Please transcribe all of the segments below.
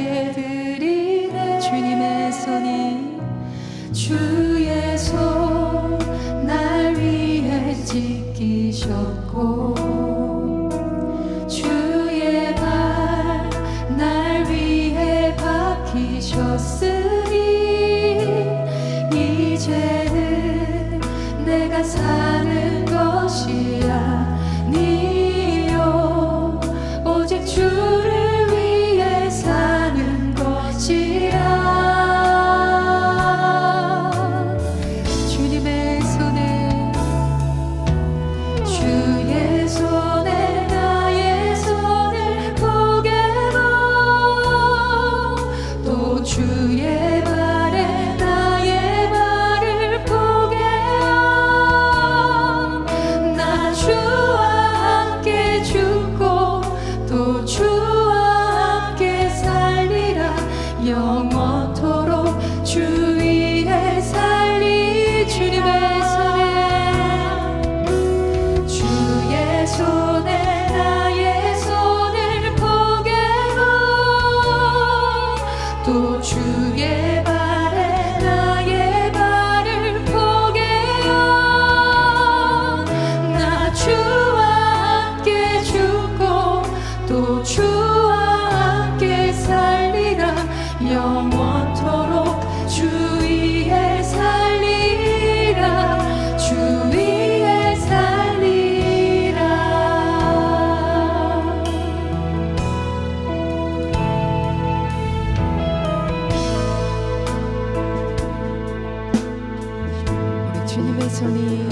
예배드리네. 주님의 손이 주의 손 날 위해 지키셨고 주의 발 날 위해 박히셨으니 이제는 내가 사는 것이 아니요 오직 주를 위해 사는 것이야. 주님의 손에 주의 손에 나의 손을 포개고 또 주의 발에 나의 발을 포개어 나 주와 함께 죽고 또 주와 함께 살리라. 영원토록 주 위에 살리. 주님의 손에 주의 손에 나의 손을 포개고 또 주의 발에 나의 발을 포개어 나 주와 함께 죽고 또 주와 함께 살리라. 영원토록 주 위에 살리라. 주 위에 살리라. 우리 주님의 손이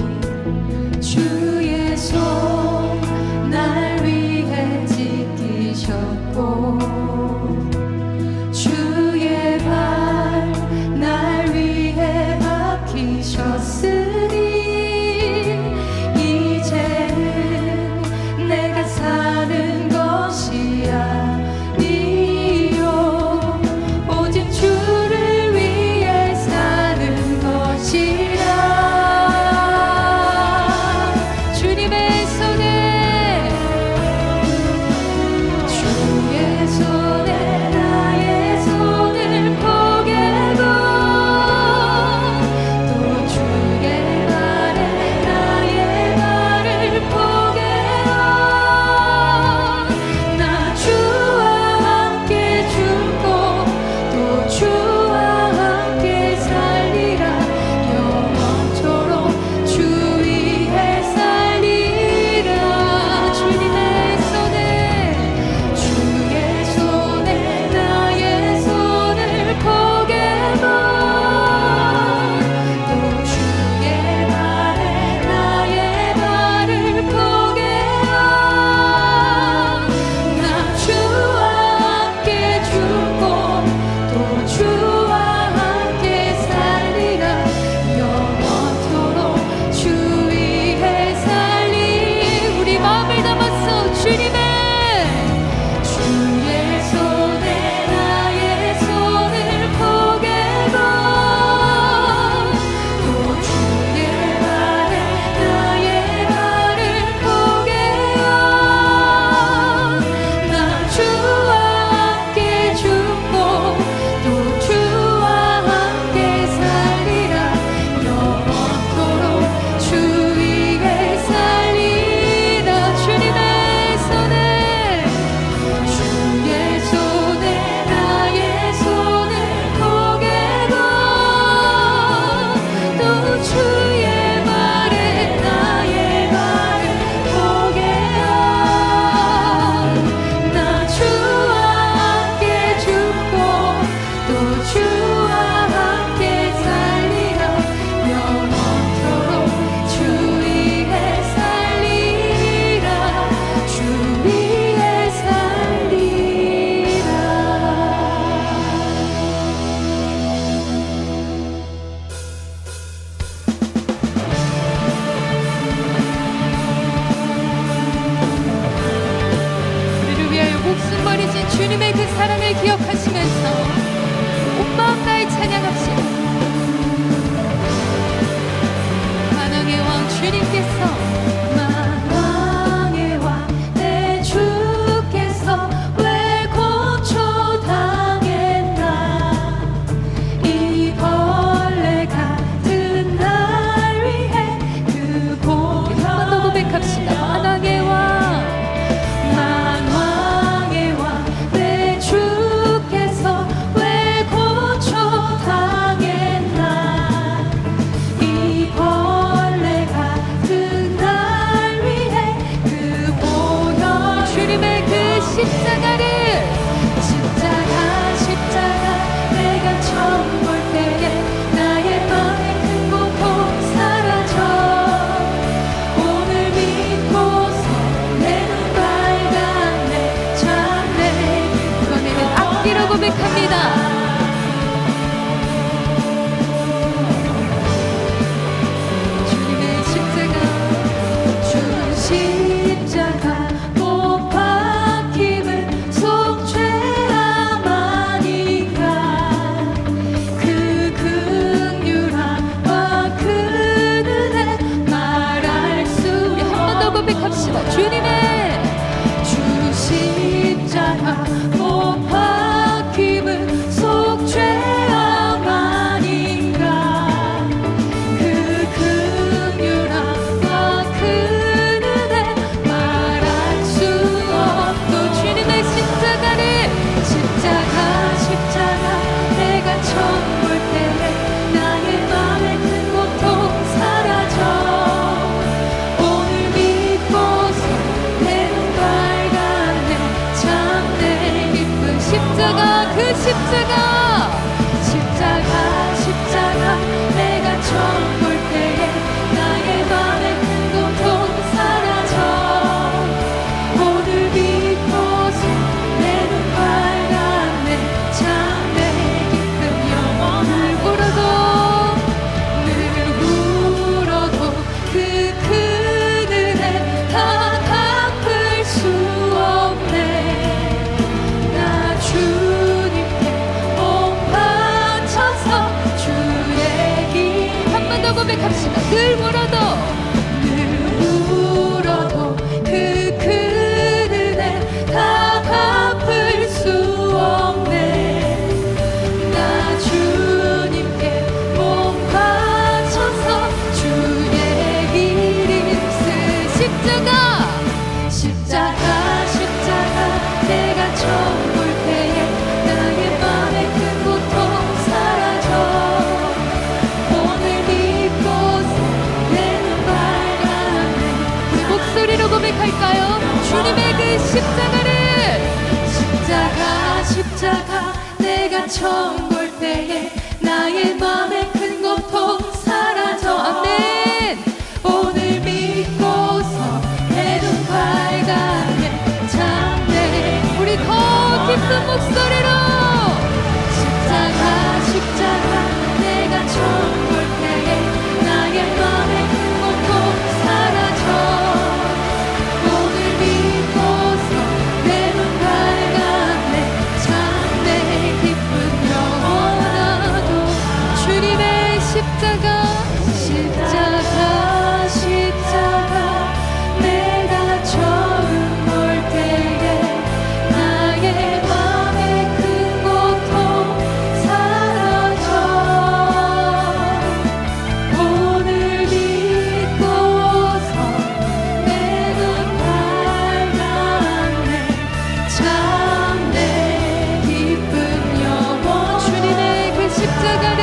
주의 손 날 위해 지키셨고 주의 발 날 위해 박히셨으니 이제는 내가 사는 것이 아니요 오직 주를 위해 사는 것이라. 주님의 손에 주의 십자가, 그 십자가, 십자가, 십자가, 내가 처음 볼 때에 나의 맘의 큰 고통 사라져. 오늘 믿고서 내 눈 밝았네. 참 내 기쁨 영원할 울어도 늘 울어도 그 큰 은혜 다 갚을 수 없네. 나 주님께 몸 바쳐서 주의 길. 한 번 더 고백합시다. 늘 울어도 그 큰 은혜 다 갚을 수 없네. 나 주님께 몸 바쳐서 주의 길 입술. 십자가, 십자가, 십자가, 내가 처음 볼 때에 나의 맘의 큰 고통 사라져. 오늘 믿고서 내 눈 밝았네. 우리 목소리로 고백할까요? 주님의 그 십자가를. 십자가, 십자가, 내가 처음 볼 때에 나의 맘의 큰 고통 사라져. 아멘. 오늘 믿고서 내 눈 밝았네. 참네. 우리 더 깊은 목소리로. 십자가, 십자가, 내가 처음 볼 때에 나의 맘의 큰 고통 사라져. 오늘 믿고서 내 눈 밝았네. 참내 기쁜 영원하도. 주님의 십자가, 십자가, 십자가, 내가 처음 볼 때에 나의 맘의 큰 고통 사라져. 오늘 믿고서 내 눈 밝았네. 참내 기쁜 영원. 주님의 그 십자가를.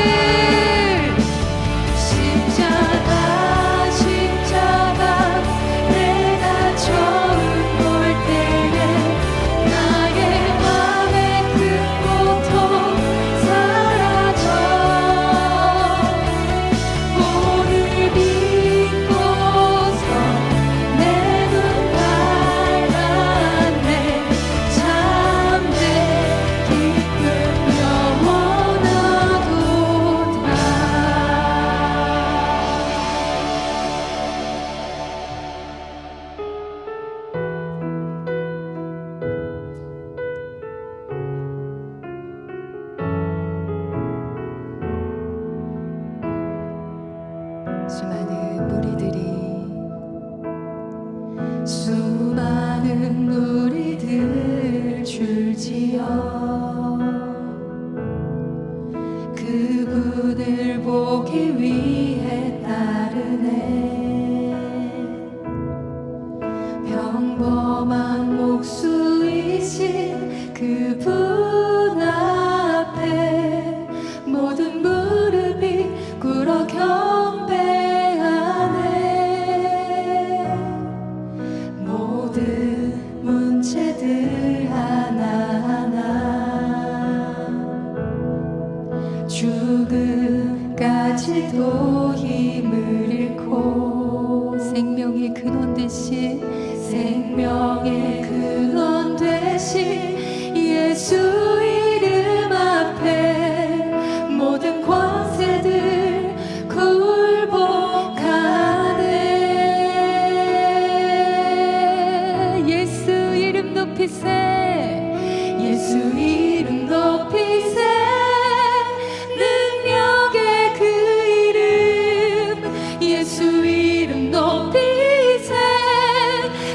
십자가, 십자가, 내가 처음 볼 때에 나의 맘의 큰 고통 사라져. 오늘 믿고서 내 눈 밝았네. 참내 기쁨 영원하도다. 수많은 무리들 줄지어 그분을 보기 위해 따르네. 평범한 목수이신 그분 앞에 모든 무릎이 꿇어 경배하네. 모든 문제들 하나하나 죽음까지도 힘을 잃고 생명의 근원 되신 예수 이름 앞에 모든 권세들 굴복하네. 예수 이름 높이세. 예수 이름 높이세. 능력의 그 이름. 예수 이름 높이세.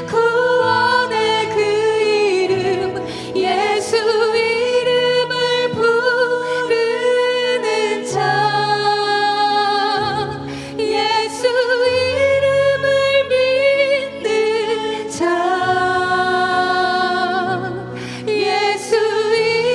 구원의 그 이름. 예수 이름을 부르는 자. 예수 이름을 믿는 자. 예수 이름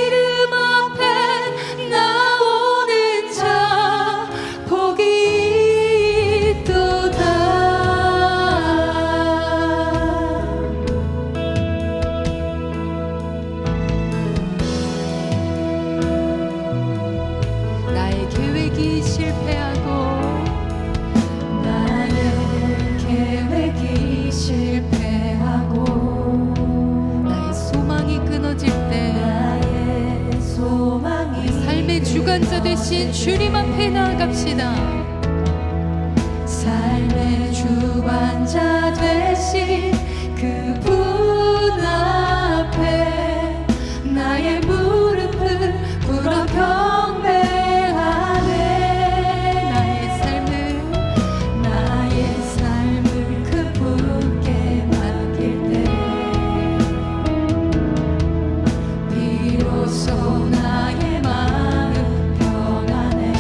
우리의 주관자 되신 주님 앞에 나아갑시다. 삶의 주관자 되신 그분 앞에 나의 무릎을 꿇어 경배하네. 나의 삶을 그분께 맡길 때 비로소 나의 마음 평안해.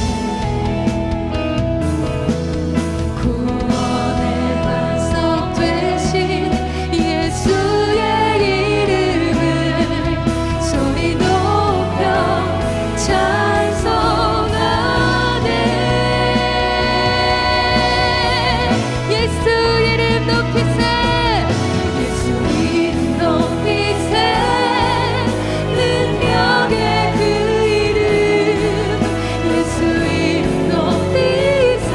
구원의 반석 되신 예수의 이름을 소리 높여 찬송하네. 예수 이름 높이세. 예수 이름 높이세. 능력의 그 이름. 예수 이름 높이세.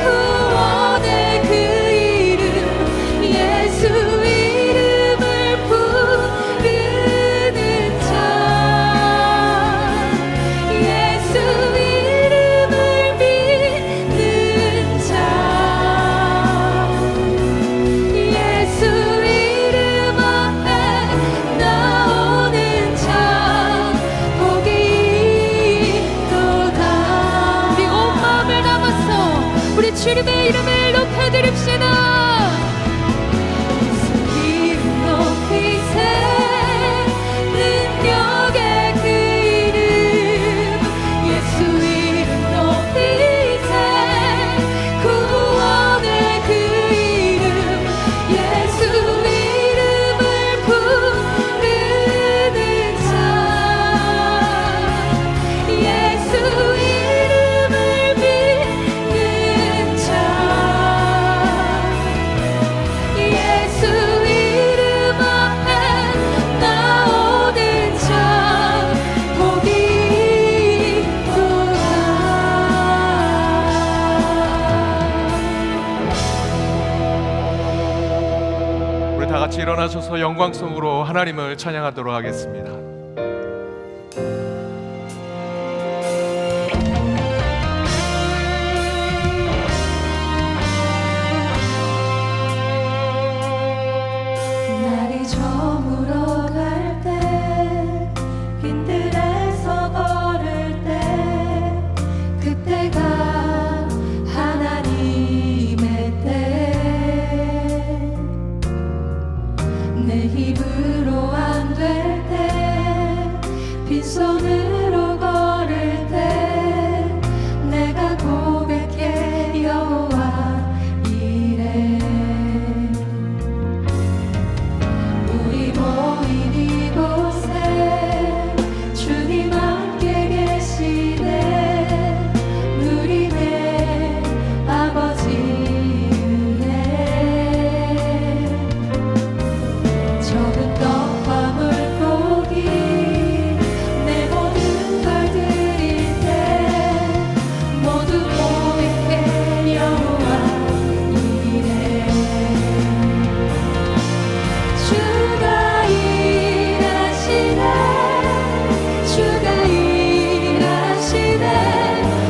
구원의 그 이름. 예수 이름을 부르는 자. 예수 이름을 믿는 자. 예수 이름 앞에 나오는 자 복이 있도다. 우리 온 마음을 담아서 우리 주님의 이름을 높여드립시다. 예수 이름 높이세. 능력의 그 이름. 예수 이름 높이세. 구원의 그 이름. 예수 이름을 부르는 자. 예수 이름을 믿는 자. 예수 이름 앞에 나오는 자 복이 있도다. 우리 다 같이 일어나셔서 영광송으로 하나님을 찬양하도록 하겠습니다. 날이 저물어 갈 때 빈들에서 걸을 때 그때가 하나님의 때. 내 힘으로 안 될 때 빈손으로 걸을 때 내가 고백해 여호와 이래. 우리 모인 이곳에 주님 함께 계시네. 누리네 아버지 은혜. 적은 떡과 물고기 내 모든 걸 드릴 때 모두 고백해 여호와 이래. 주가 일하시네. 주가 일하시네.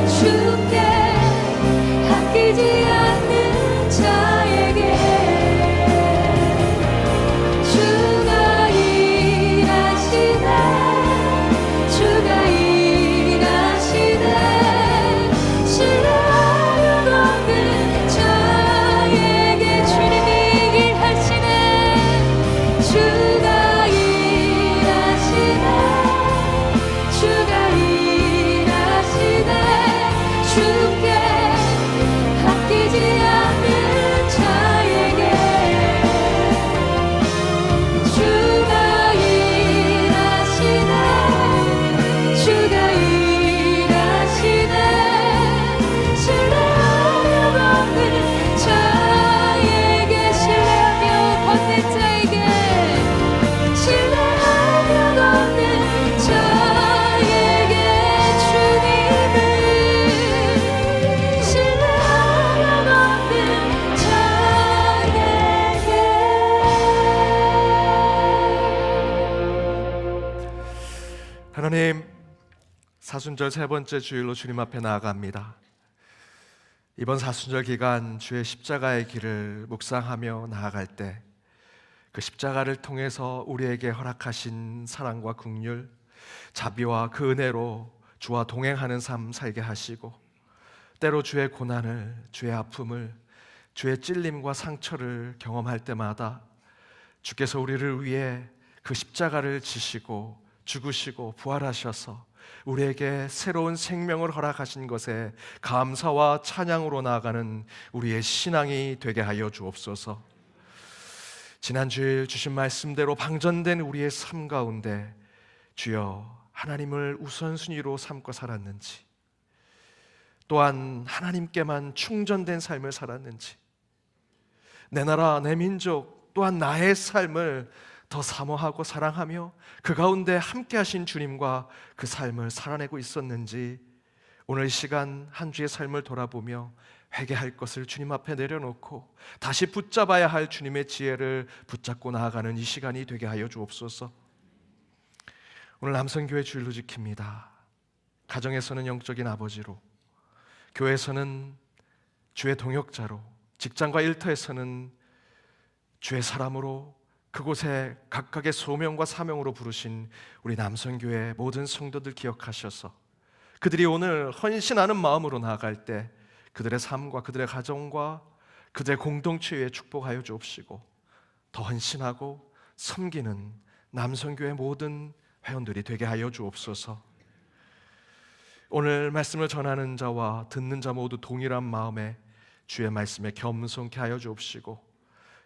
주께 아끼지 않는 자에게. 주가 일하시네. 주가 일하시네. 신뢰하며 걷는 자에게 주님이 일하시네. 주가 일하시네. 주가 일하시네. 주께 아끼지 않는 자에게. 주가 일하시네. 주가 일하시네. 신뢰하며 걷는 자에게. 신뢰하며 걷는 자에게. 신뢰하며 걷는 자에게 주님을. 신뢰하며 걷는 자에게. 하나님, 사순절 세 번째 주일로 주님 앞에 나아갑니다. 이번 사순절 기간 주의 십자가의 길을 묵상하며 나아갈 때 그 십자가를 통해서 우리에게 허락하신 사랑과 긍휼, 자비와 그 은혜로 주와 동행하는 삶 살게 하시고, 때로 주의 고난을, 주의 아픔을, 주의 찔림과 상처를 경험할 때마다 주께서 우리를 위해 그 십자가를 지시고 죽으시고 부활하셔서 우리에게 새로운 생명을 허락하신 것에 감사와 찬양으로 나아가는 우리의 신앙이 되게 하여 주옵소서. 지난 주일 주신 말씀대로 방전된 우리의 삶 가운데 주여 하나님을 우선순위로 삼고 살았는지, 또한 하나님께만 충전된 삶을 살았는지, 내 나라 내 민족 또한 나의 삶을 더 사모하고 사랑하며 그 가운데 함께 하신 주님과 그 삶을 살아내고 있었는지, 오늘 이 시간 한 주의 삶을 돌아보며 회개할 것을 주님 앞에 내려놓고 다시 붙잡아야 할 주님의 지혜를 붙잡고 나아가는 이 시간이 되게 하여 주옵소서. 오늘 남성교회 주일로 지킵니다. 가정에서는 영적인 아버지로, 교회에서는 주의 동역자로, 직장과 일터에서는 주의 사람으로, 그곳에 각각의 소명과 사명으로 부르신 우리 남성교회 모든 성도들 기억하셔서 그들이 오늘 헌신하는 마음으로 나아갈 때 그들의 삶과 그들의 가정과 그들의 공동체 위에 축복하여 주옵시고, 더 헌신하고 섬기는 남성교회 모든 회원들이 되게 하여 주옵소서. 오늘 말씀을 전하는 자와 듣는 자 모두 동일한 마음에 주의 말씀에 겸손케 하여 주옵시고,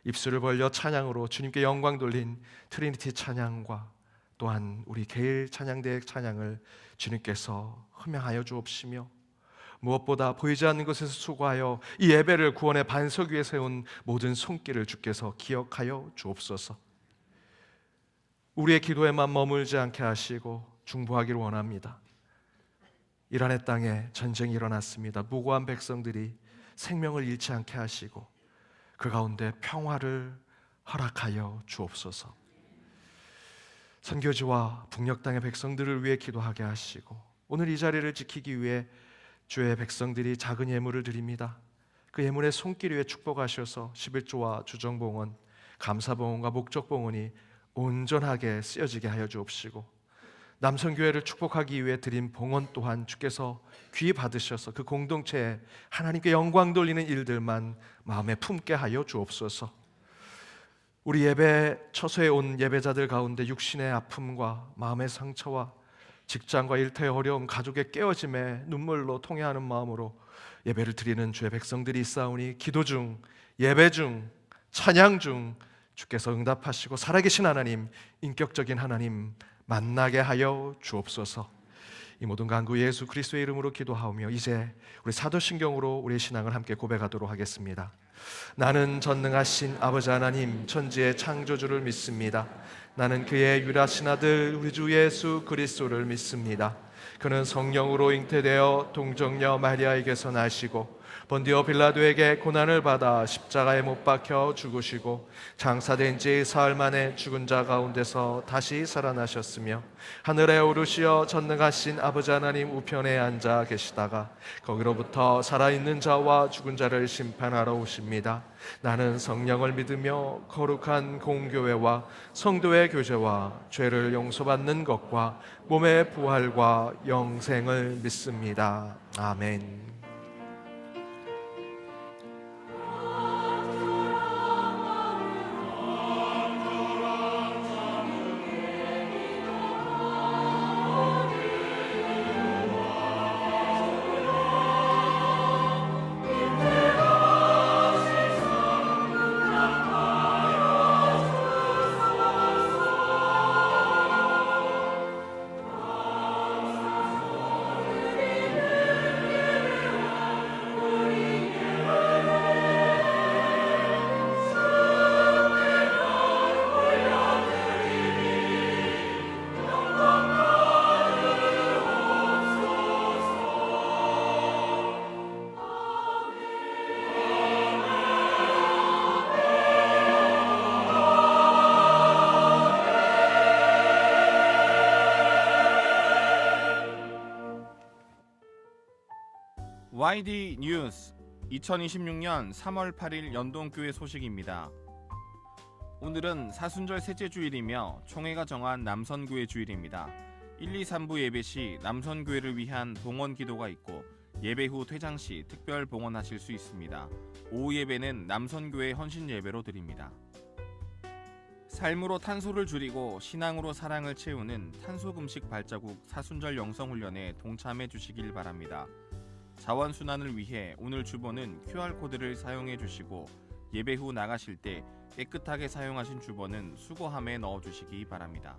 입술을 벌려 찬양으로 주님께 영광 돌린 트리니티 찬양과 또한 우리 개일 찬양대의 찬양을 주님께서 흠양하여 주옵시며, 무엇보다 보이지 않는 것에서 수고하여 이 예배를 구원의 반석 위에 세운 모든 손길을 주께서 기억하여 주옵소서. 우리의 기도에만 머물지 않게 하시고 중보하기를 원합니다. 이란의 땅에 전쟁이 일어났습니다. 무고한 백성들이 생명을 잃지 않게 하시고 그 가운데 평화를 허락하여 주옵소서. 선교지와 북녘 땅의 백성들을 위해 기도하게 하시고, 오늘 이 자리를 지키기 위해 주의 백성들이 작은 예물을 드립니다. 그 예물의 손길 위에 축복하셔서 11조와 주정봉헌, 감사봉헌과 목적봉헌이 온전하게 쓰여지게 하여 주옵시고, 남성교회를 축복하기 위해 드린 봉헌 또한 주께서 귀히 받으셔서 그 공동체에 하나님께 영광 돌리는 일들만 마음에 품게 하여 주옵소서. 우리 예배 처소에 온 예배자들 가운데 육신의 아픔과 마음의 상처와 직장과 일터의 어려움, 가족의 깨어짐에 눈물로 통회하는 마음으로 예배를 드리는 주의 백성들이 있사오니, 기도 중, 예배 중, 찬양 중 주께서 응답하시고 살아계신 하나님, 인격적인 하나님 만나게 하여 주옵소서. 이 모든 간구 예수 그리스도의 이름으로 기도하오며 이제 우리 사도신경으로 우리의 신앙을 함께 고백하도록 하겠습니다. 나는 전능하신 아버지 하나님 천지의 창조주를 믿습니다. 나는 그의 유일하신 아들 우리 주 예수 그리스도를 믿습니다. 그는 성령으로 잉태되어 동정녀 마리아에게서 나시고 본디오 빌라도에게 고난을 받아 십자가에 못 박혀 죽으시고 장사된 지 사흘 만에 죽은 자 가운데서 다시 살아나셨으며 하늘에 오르시어 전능하신 아버지 하나님 우편에 앉아 계시다가 거기로부터 살아있는 자와 죽은 자를 심판하러 오십니다. 나는 성령을 믿으며 거룩한 공교회와 성도의 교제와 죄를 용서받는 것과 몸의 부활과 영생을 믿습니다. 아멘. YD 뉴스 2026년 3월 8일 연동교회 소식입니다. 오늘은 사순절 셋째 주일이며 총회가 정한 남선교회 주일입니다. 1, 2, 3부 예배 시 남선교회를 위한 봉헌 기도가 있고 예배 후 퇴장 시 특별 봉헌하실 수 있습니다. 오후 예배는 남선교회 헌신 예배로 드립니다. 삶으로 탄소를 줄이고 신앙으로 사랑을 채우는 탄소금식 발자국 사순절 영성훈련에 동참해 주시길 바랍니다. 자원순환을 위해 오늘 주보는 QR코드를 사용해 주시고 예배 후 나가실 때 깨끗하게 사용하신 주보는 수거함에 넣어 주시기 바랍니다.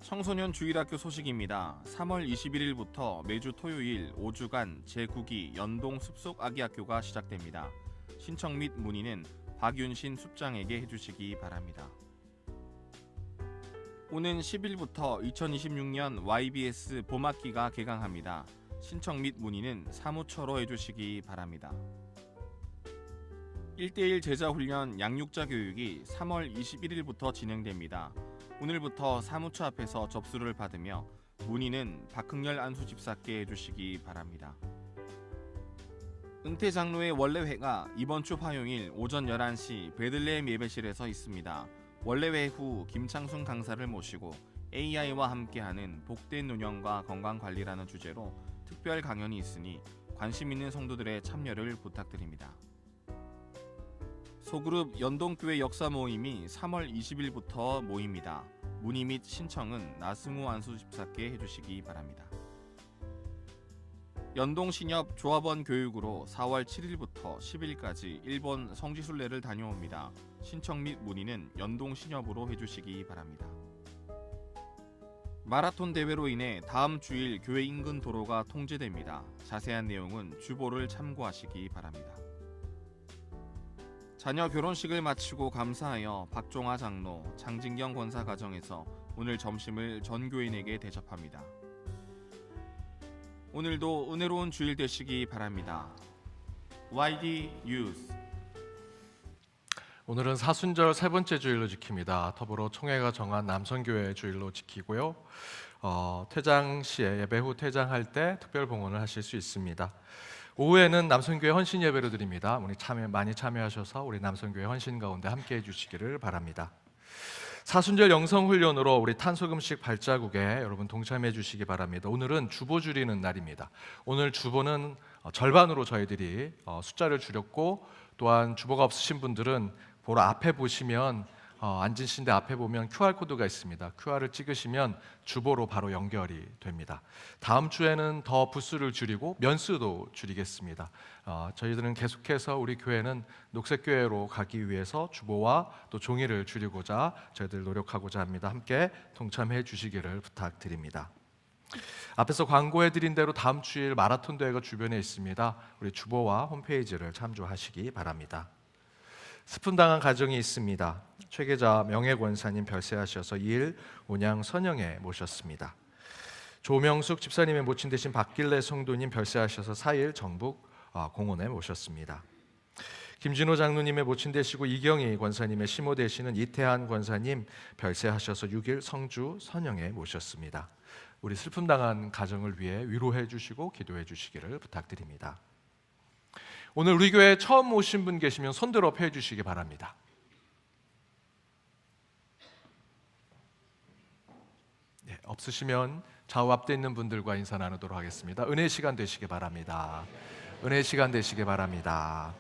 청소년 주일학교 소식입니다. 3월 21일부터 매주 토요일 5주간 제9기 연동 숲속 아기학교가 시작됩니다. 신청 및 문의는 박윤신 숲장에게 해주시기 바랍니다. 오는 10일부터 2026년 YBS 봄학기가 개강합니다. 신청 및 문의는 사무처로 해주시기 바랍니다. 1대1 제자훈련 양육자 교육이 3월 21일부터 진행됩니다. 오늘부터 사무처 앞에서 접수를 받으며 문의는 박흥렬 안수집사께 해주시기 바랍니다. 은퇴 장로의 원래회가 이번 주 화요일 오전 11시 베들레헴 예배실에서 있습니다. 원래회 후 김창순 강사를 모시고 AI와 함께하는 복된 노년과 건강관리라는 주제로 특별 강연이 있으니 관심 있는 성도들의 참여를 부탁드립니다. 소그룹 연동교회 역사 모임이 3월 20일부터 모입니다. 문의 및 신청은 나승우 안수집사께 해주시기 바랍니다. 연동신협 조합원 교육으로 4월 7일부터 10일까지 일본 성지순례를 다녀옵니다. 신청 및 문의는 연동신협으로 해주시기 바랍니다. 마라톤 대회로 인해 다음 주일 교회 인근 도로가 통제됩니다. 자세한 내용은 주보를 참고하시기 바랍니다. 자녀 결혼식을 마치고 감사하여 박종하 장로, 장진경 권사 가정에서 오늘 점심을 전 교인에게 대접합니다. 오늘도 은혜로운 주일 되시기 바랍니다. YD 뉴스. 오늘은 사순절 세 번째 주일로 지킵니다. 더불어 총회가 정한 남선교회 주일로 지키고요. 퇴장 시에 예배 후 퇴장할 때 특별 봉헌을 하실 수 있습니다. 오후에는 남선교회 헌신 예배를 드립니다. 우리 많이 참여하셔서 우리 남선교회 헌신 가운데 함께해 주시기를 바랍니다. 사순절 영성훈련으로 우리 탄소금식 발자국에 여러분 동참해 주시기 바랍니다. 오늘은 주보 줄이는 날입니다. 오늘 주보는 절반으로 저희들이 숫자를 줄였고, 또한 주보가 없으신 분들은 보러 앞에 보시면 앉으신 데 앞에 보면 QR코드가 있습니다. QR을 찍으시면 주보로 바로 연결이 됩니다. 다음 주에는 더 부수를 줄이고 면수도 줄이겠습니다. 저희들은 계속해서 우리 교회는 녹색교회로 가기 위해서 주보와 또 종이를 줄이고자 저희들 노력하고자 합니다. 함께 동참해 주시기를 부탁드립니다. 앞에서 광고해드린 대로 다음 주일 마라톤 대회가 주변에 있습니다. 우리 주보와 홈페이지를 참조하시기 바랍니다. 스푼당한 가정이 있습니다. 최계자 명예권사님 별세하셔서 2일 온양 선영에 모셨습니다. 조명숙 집사님의 모친 되신 박길래 성도님 별세하셔서 4일 정북 공원에 모셨습니다. 김진호 장로님의 모친 되시고 이경희 권사님의 시모 되시는 이태한 권사님 별세하셔서 6일 성주 선영에 모셨습니다. 우리 슬픔당한 가정을 위해 위로해 주시고 기도해 주시기를 부탁드립니다. 오늘 우리 교회에 처음 오신 분 계시면 손들어 펴 주시기 바랍니다. 네, 없으시면 좌우 앞에 있는 분들과 인사 나누도록 하겠습니다. 은혜 시간 되시기 바랍니다. 은혜 시간 되시기 바랍니다.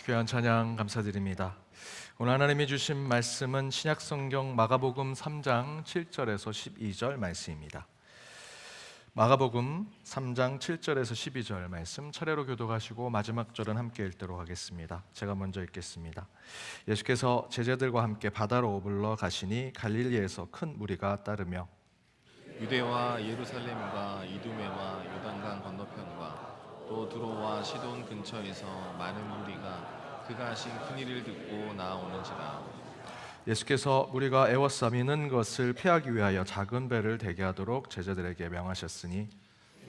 귀한 찬양 감사드립니다. 오늘 하나님이 주신 말씀은 신약성경 마가복음 3장 7절에서 12절 말씀입니다. 마가복음 3장 7절에서 12절 말씀 차례로 교독하시고 마지막 절은 함께 읽도록 하겠습니다. 제가 먼저 읽겠습니다. 예수께서 제자들과 함께 바다로 오불러 가시니 갈릴리에서 큰 무리가 따르며 유대와 예루살렘과 이두메와 요단강 건너편과 또 두로와 시돈 근처에서 많은 무리가 그가 하신 큰 일을 듣고 나아오는지라. 예수께서 무리가 애워싸미는 것을 피하기 위하여 작은 배를 대기하도록 제자들에게 명하셨으니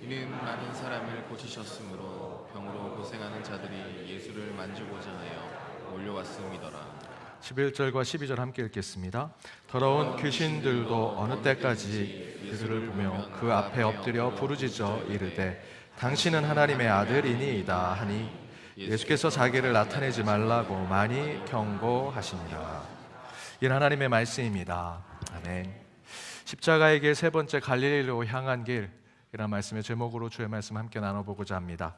이는 많은 사람을 고치셨으므로 병으로 고생하는 자들이 예수를 만지고자 하여 몰려왔음이더라. 11절과 12절 함께 읽겠습니다. 더러운 귀신들도 어느 때까지 예수를 보며 그 앞에 엎드려 부르짖어 이르되 당신은 하나님의 아들이니이다 하니 예수께서 자기를 나타내지 말라고 많이 경고하시니라. 이는 하나님의 말씀입니다. 아멘. 십자가의 길 세 번째 갈릴리로 향한 길이라는 말씀의 제목으로 주의 말씀 함께 나눠보고자 합니다.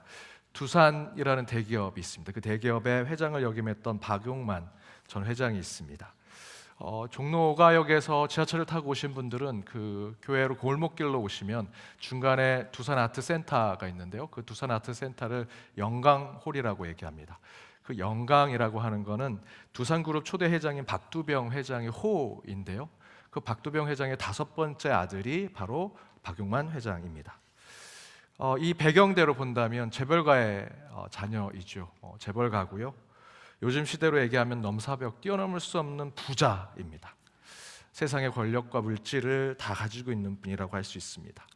두산이라는 대기업이 있습니다. 그 대기업의 회장을 역임했던 박용만 전 회장이 있습니다. 종로가역에서 지하철을 타고 오신 분들은 그 교회로 골목길로 오시면 중간에 두산 아트센터가 있는데요. 그 두산 아트센터를 영광홀이라고 얘기합니다. 그 영광이라고 하는 거는 두산그룹 초대 회장인 박두병 회장의 호인데요. 그 박두병 회장의 5번째 아들이 바로 박용만 회장입니다. 이 배경대로 본다면 재벌가의 자녀이죠. 재벌가고요. 요즘 시대로 얘기하면 넘사벽 뛰어넘을 수 없는 부자입니다. 세상의 권력과 물질을 다 가지고 있는 분이라고 할 수 있습니다.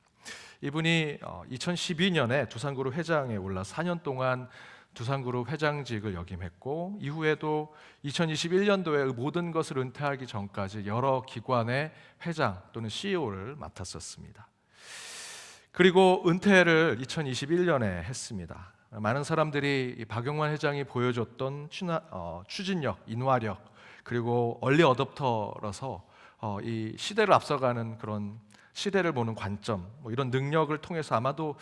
이분이 2012년에 두산그룹 회장에 올라 4년 동안 두산그룹 회장직을 역임했고 이후에도 2021년도에 모든 것을 은퇴하기 전까지 여러 기관의 회장 또는 CEO를 맡았었습니다. 그리고 은퇴를 2021년에 했습니다. 많은 사람들이 박용만 회장이 보여줬던 추진력, 인화력 그리고 얼리 어댑터라서 이 시대를 앞서가는 그런 시대를 보는 관점 이런 능력을 통해서 아마도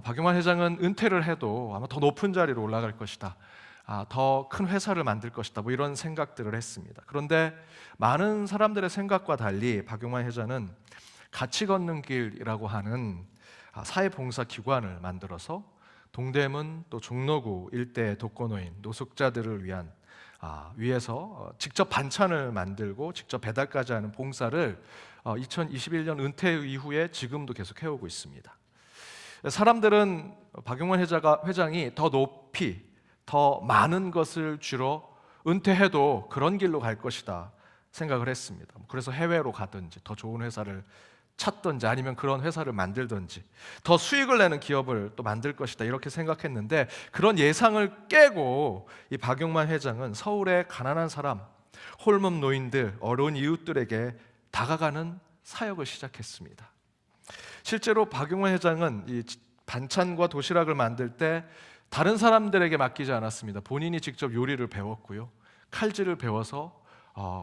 박용만 회장은 은퇴를 해도 아마 더 높은 자리로 올라갈 것이다. 더 큰 회사를 만들 것이다. 이런 생각들을 했습니다. 그런데 많은 사람들의 생각과 달리 박용만 회장은 같이 걷는 길이라고 하는 사회봉사 기관을 만들어서 동대문 또 종로구 일대 독거노인 노숙자들을 위한 위해서 직접 반찬을 만들고 직접 배달까지 하는 봉사를 2021년 은퇴 이후에 지금도 계속 해오고 있습니다. 사람들은 박용만 회장이 더 높이 더 많은 것을 쥐러 은퇴해도 그런 길로 갈 것이다 생각을 했습니다. 그래서 해외로 가든지 더 좋은 회사를 찾든지 아니면 그런 회사를 만들든지 더 수익을 내는 기업을 또 만들 것이다 이렇게 생각했는데 그런 예상을 깨고 이 박용만 회장은 서울의 가난한 사람, 홀몸 노인들, 어려운 이웃들에게 다가가는 사역을 시작했습니다. 실제로 박용만 회장은 이 반찬과 도시락을 만들 때 다른 사람들에게 맡기지 않았습니다. 본인이 직접 요리를 배웠고요. 칼질을 배워서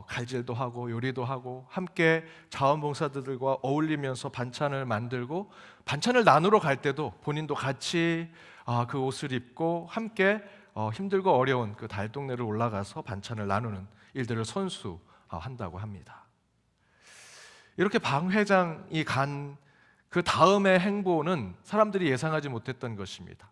칼질도 하고 요리도 하고 함께 자원봉사자들과 어울리면서 반찬을 만들고 반찬을 나누러 갈 때도 본인도 같이 그 옷을 입고 함께 힘들고 어려운 그 달동네를 올라가서 반찬을 나누는 일들을 선수한다고 합니다. 이렇게 박 회장이 간 그 다음의 행보는 사람들이 예상하지 못했던 것입니다.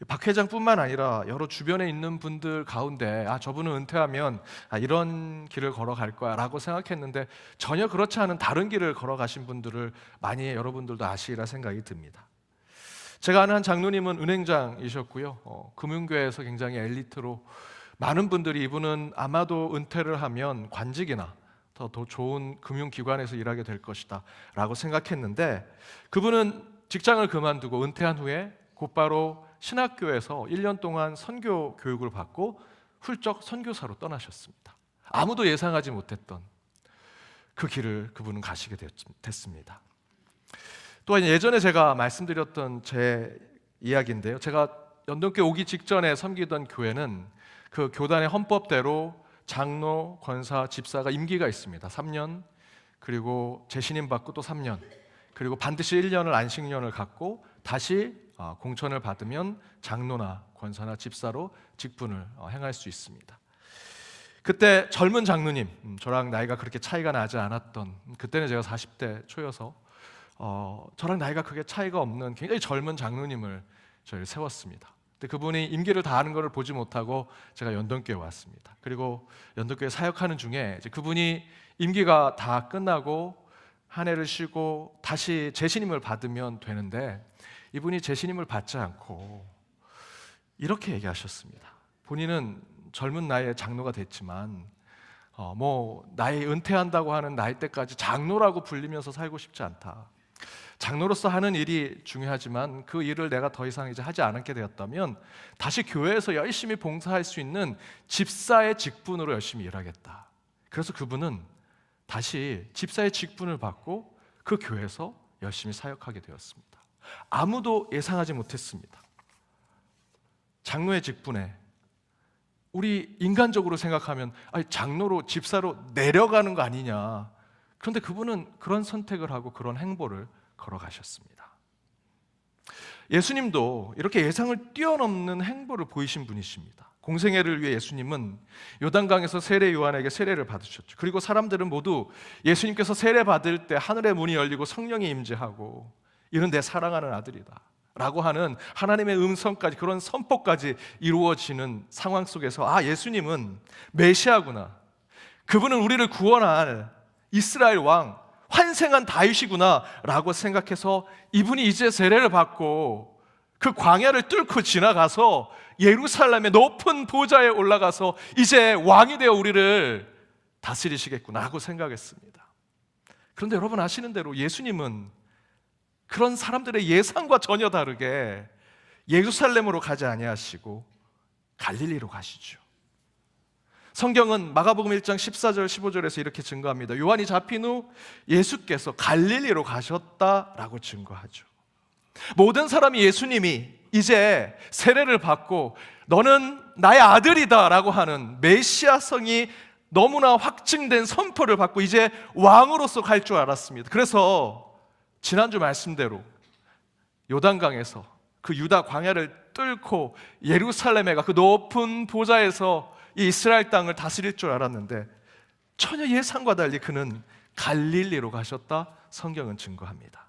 박 회장뿐만 아니라 여러 주변에 있는 분들 가운데 저분은 은퇴하면 이런 길을 걸어갈 거야 라고 생각했는데 전혀 그렇지 않은 다른 길을 걸어가신 분들을 많이 여러분들도 아시리라 생각이 듭니다. 제가 아는 한 장로님은 은행장이셨고요. 금융계에서 굉장히 엘리트로 많은 분들이 이분은 아마도 은퇴를 하면 관직이나 더 좋은 금융기관에서 일하게 될 것이다 라고 생각했는데 그분은 직장을 그만두고 은퇴한 후에 곧바로 신학교에서 1년 동안 선교 교육을 받고 훌쩍 선교사로 떠나셨습니다. 아무도 예상하지 못했던 그 길을 그분은 가시게 됐습니다. 또한 예전에 제가 말씀드렸던 제 이야기인데요. 제가 연동교회 오기 직전에 섬기던 교회는 그 교단의 헌법대로 장로, 권사, 집사가 임기가 있습니다. 3년 그리고 재신임 받고 또 3년 그리고 반드시 1년을 안식년을 갖고 다시 공천을 받으면 장로나 권사나 집사로 직분을 행할 수 있습니다. 그때 젊은 장로님, 저랑 나이가 그렇게 차이가 나지 않았던, 그때는 제가 40대 초여서 저랑 나이가 크게 차이가 없는 굉장히 젊은 장로님을 저희를 세웠습니다. 근데 그분이 임기를 다하는 것을 보지 못하고 제가 연동교회 왔습니다. 그리고 연동교회 사역하는 중에 이제 그분이 임기가 다 끝나고 한 해를 쉬고 다시 재신임을 받으면 되는데, 이분이 재신임을 받지 않고 이렇게 얘기하셨습니다. 본인은 젊은 나이에 장로가 됐지만 나이 은퇴한다고 하는 나이 때까지 장로라고 불리면서 살고 싶지 않다. 장로로서 하는 일이 중요하지만 그 일을 내가 더 이상 이제 하지 않게 되었다면 다시 교회에서 열심히 봉사할 수 있는 집사의 직분으로 열심히 일하겠다. 그래서 그분은 다시 집사의 직분을 받고 그 교회에서 열심히 사역하게 되었습니다. 아무도 예상하지 못했습니다. 장로의 직분에 우리 인간적으로 생각하면 장로로 집사로 내려가는 거 아니냐. 그런데 그분은 그런 선택을 하고 그런 행보를 걸어가셨습니다. 예수님도 이렇게 예상을 뛰어넘는 행보를 보이신 분이십니다. 공생애를 위해 예수님은 요단강에서 세례 요한에게 세례를 받으셨죠. 그리고 사람들은 모두 예수님께서 세례 받을 때 하늘의 문이 열리고 성령이 임재하고 이는 내 사랑하는 아들이다 라고 하는 하나님의 음성까지, 그런 선포까지 이루어지는 상황 속에서 예수님은 메시아구나, 그분은 우리를 구원할 이스라엘 왕, 환생한 다윗이구나 라고 생각해서 이분이 이제 세례를 받고 그 광야를 뚫고 지나가서 예루살렘의 높은 보좌에 올라가서 이제 왕이 되어 우리를 다스리시겠구나 하고 생각했습니다. 그런데 여러분 아시는 대로 예수님은 그런 사람들의 예상과 전혀 다르게 예루살렘으로 가지 아니하시고 갈릴리로 가시죠. 성경은 마가복음 1장 14절 15절에서 이렇게 증거합니다. 요한이 잡힌 후 예수께서 갈릴리로 가셨다라고 증거하죠. 모든 사람이 예수님이 이제 세례를 받고 너는 나의 아들이다 라고 하는 메시아성이 너무나 확증된 선포를 받고 이제 왕으로서 갈 줄 알았습니다. 그래서 지난주 말씀대로 요단강에서 그 유다 광야를 뚫고 예루살렘에 가 그 높은 보좌에서 이 이스라엘 땅을 다스릴 줄 알았는데 전혀 예상과 달리 그는 갈릴리로 가셨다 성경은 증거합니다.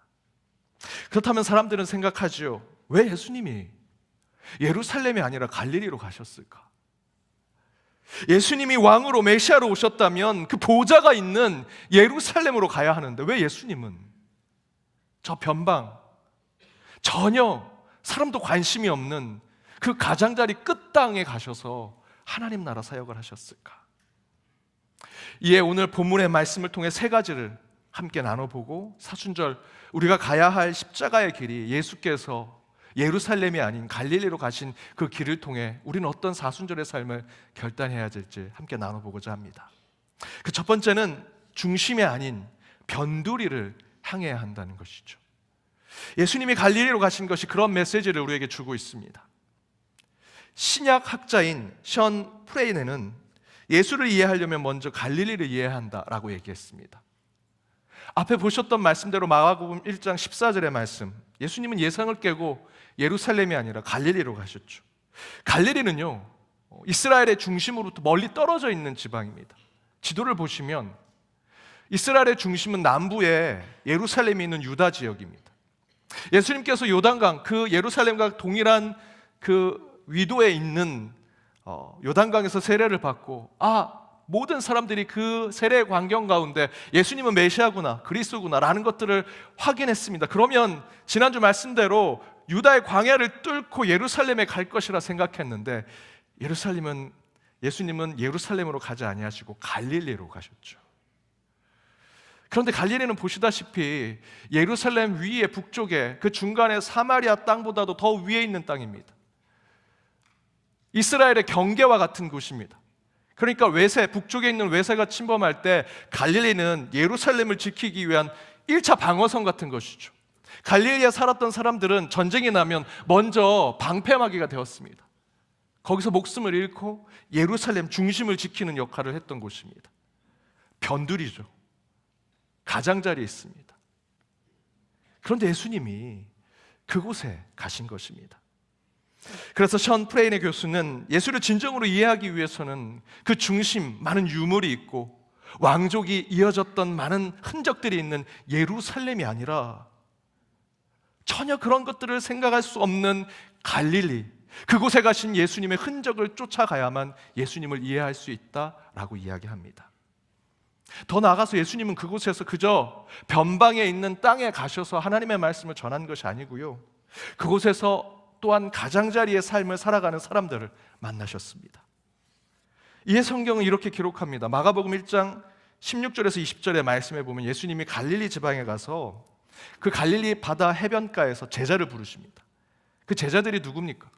그렇다면 사람들은 생각하지요. 왜 예수님이 예루살렘이 아니라 갈릴리로 가셨을까? 예수님이 왕으로 메시아로 오셨다면 그 보좌가 있는 예루살렘으로 가야 하는데 왜 예수님은 저 변방, 전혀 사람도 관심이 없는 그 가장자리 끝땅에 가셔서 하나님 나라 사역을 하셨을까? 이에 오늘 본문의 말씀을 통해 세 가지를 함께 나눠보고 사순절 우리가 가야 할 십자가의 길이 예수께서 예루살렘이 아닌 갈릴리로 가신 그 길을 통해 우리는 어떤 사순절의 삶을 결단해야 될지 함께 나눠보고자 합니다. 그 첫 번째는 중심이 아닌 변두리를 향해야 한다는 것이죠. 예수님이 갈릴리로 가신 것이 그런 메시지를 우리에게 주고 있습니다. 신약 학자인 션 프레이네는 예수를 이해하려면 먼저 갈릴리를 이해해야 한다라고 얘기했습니다. 앞에 보셨던 말씀대로 마가복음 1장 14절의 말씀, 예수님은 예상을 깨고 예루살렘이 아니라 갈릴리로 가셨죠. 갈릴리는요, 이스라엘의 중심으로부터 멀리 떨어져 있는 지방입니다. 지도를 보시면 이스라엘의 중심은 남부에 예루살렘이 있는 유다 지역입니다. 예수님께서 요단강, 그 예루살렘과 동일한 그 위도에 있는 요단강에서 세례를 받고 모든 사람들이 그 세례의 광경 가운데 예수님은 메시아구나, 그리스도구나 라는 것들을 확인했습니다. 그러면 지난주 말씀대로 유다의 광야를 뚫고 예루살렘에 갈 것이라 생각했는데 예수님은 예루살렘으로 가지 아니하시고 갈릴리로 가셨죠. 그런데 갈릴리는 보시다시피 예루살렘 위에 북쪽에 그 중간에 사마리아 땅보다도 더 위에 있는 땅입니다. 이스라엘의 경계와 같은 곳입니다. 그러니까 북쪽에 있는 외세가 침범할 때 갈릴리는 예루살렘을 지키기 위한 1차 방어선 같은 것이죠. 갈릴리에 살았던 사람들은 전쟁이 나면 먼저 방패막이가 되었습니다. 거기서 목숨을 잃고 예루살렘 중심을 지키는 역할을 했던 곳입니다. 변두리죠. 가장자리에 있습니다. 그런데 예수님이 그곳에 가신 것입니다. 그래서 션 프레인의 교수는 예수를 진정으로 이해하기 위해서는 그 중심, 많은 유물이 있고 왕족이 이어졌던 많은 흔적들이 있는 예루살렘이 아니라 전혀 그런 것들을 생각할 수 없는 갈릴리, 그곳에 가신 예수님의 흔적을 쫓아가야만 예수님을 이해할 수 있다라고 이야기합니다. 더 나아가서 예수님은 그곳에서 그저 변방에 있는 땅에 가셔서 하나님의 말씀을 전한 것이 아니고요, 그곳에서 또한 가장자리의 삶을 살아가는 사람들을 만나셨습니다. 이에 성경은 이렇게 기록합니다. 마가복음 1장 16절에서 20절의 말씀에 보면 예수님이 갈릴리 지방에 가서 그 갈릴리 바다 해변가에서 제자를 부르십니다. 그 제자들이 누굽니까?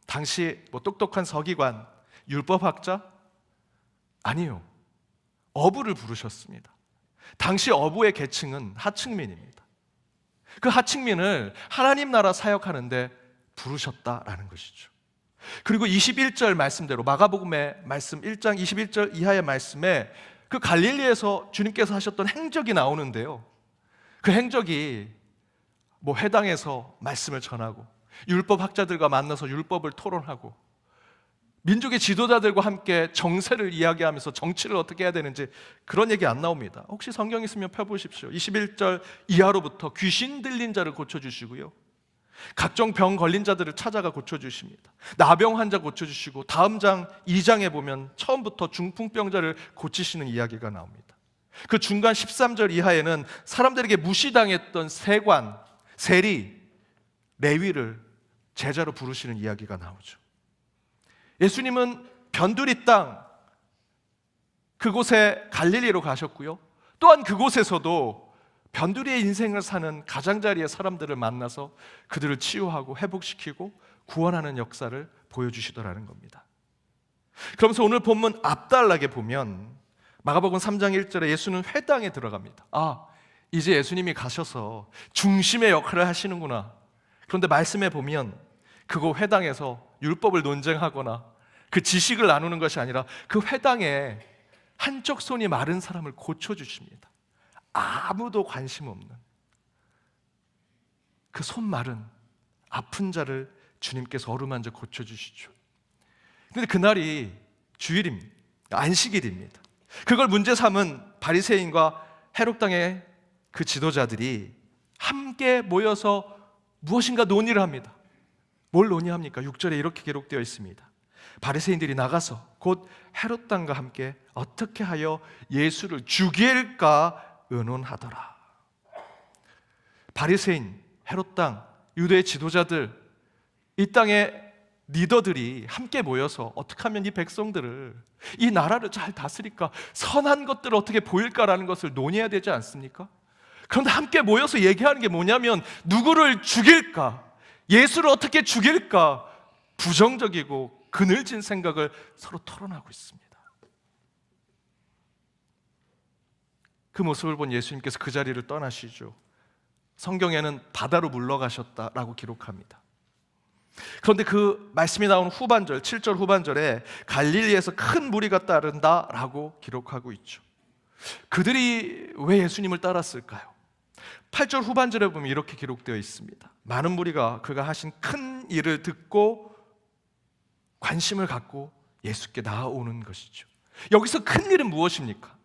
당시 똑똑한 서기관, 율법학자? 아니요, 어부를 부르셨습니다. 당시 어부의 계층은 하층민입니다. 그 하층민을 하나님 나라 사역하는데 부르셨다라는 것이죠. 그리고 21절 말씀대로 마가복음의 말씀 1장 21절 이하의 말씀에 그 갈릴리에서 주님께서 하셨던 행적이 나오는데요, 그 행적이 회당에서 말씀을 전하고 율법학자들과 만나서 율법을 토론하고 민족의 지도자들과 함께 정세를 이야기하면서 정치를 어떻게 해야 되는지 그런 얘기 안 나옵니다. 혹시 성경 있으면 펴보십시오. 21절 이하로부터 귀신 들린 자를 고쳐주시고요, 각종 병 걸린 자들을 찾아가 고쳐주십니다. 나병 환자 고쳐주시고 다음 장 2장에 보면 처음부터 중풍병자를 고치시는 이야기가 나옵니다. 그 중간 13절 이하에는 사람들에게 무시당했던 세관, 세리, 레위를 제자로 부르시는 이야기가 나오죠. 예수님은 변두리 땅 그곳에 갈릴리로 가셨고요, 또한 그곳에서도 변두리의 인생을 사는 가장자리의 사람들을 만나서 그들을 치유하고 회복시키고 구원하는 역사를 보여주시더라는 겁니다. 그러면서 오늘 본문 앞달나게 보면 마가복음 3장 1절에 예수는 회당에 들어갑니다. 이제 예수님이 가셔서 중심의 역할을 하시는구나. 그런데 말씀에 보면 그곳 회당에서 율법을 논쟁하거나 그 지식을 나누는 것이 아니라 그 회당에 한쪽 손이 마른 사람을 고쳐주십니다. 아무도 관심 없는 그 손 마른 아픈 자를 주님께서 어루만져 고쳐주시죠. 그런데 그날이 주일입니다. 안식일입니다. 그걸 문제 삼은 바리새인과 헤롯 당의 그 지도자들이 함께 모여서 무엇인가 논의를 합니다. 뭘 논의합니까? 6절에 이렇게 기록되어 있습니다. 바리새인들이 나가서 곧 헤롯 당과 함께 어떻게 하여 예수를 죽일까 의논하더라. 바리새인, 헤롯 당, 유대의 지도자들, 이 땅의 리더들이 함께 모여서 어떻게 하면 이 백성들을, 이 나라를 잘 다스릴까, 선한 것들을 어떻게 보일까라는 것을 논의해야 되지 않습니까? 그런데 함께 모여서 얘기하는 게 뭐냐면 누구를 죽일까, 예수를 어떻게 죽일까, 부정적이고 그늘진 생각을 서로 토론하고 있습니다. 그 모습을 본 예수님께서 그 자리를 떠나시죠. 성경에는 바다로 물러가셨다라고 기록합니다. 그런데 그 말씀이 나오는 후반절, 7절 후반절에 갈릴리에서 큰 무리가 따른다라고 기록하고 있죠. 그들이 왜 예수님을 따랐을까요? 8절 후반절에 보면 이렇게 기록되어 있습니다. 많은 무리가 그가 하신 큰 일을 듣고 관심을 갖고 예수께 나아오는 것이죠. 여기서 큰 일은 무엇입니까?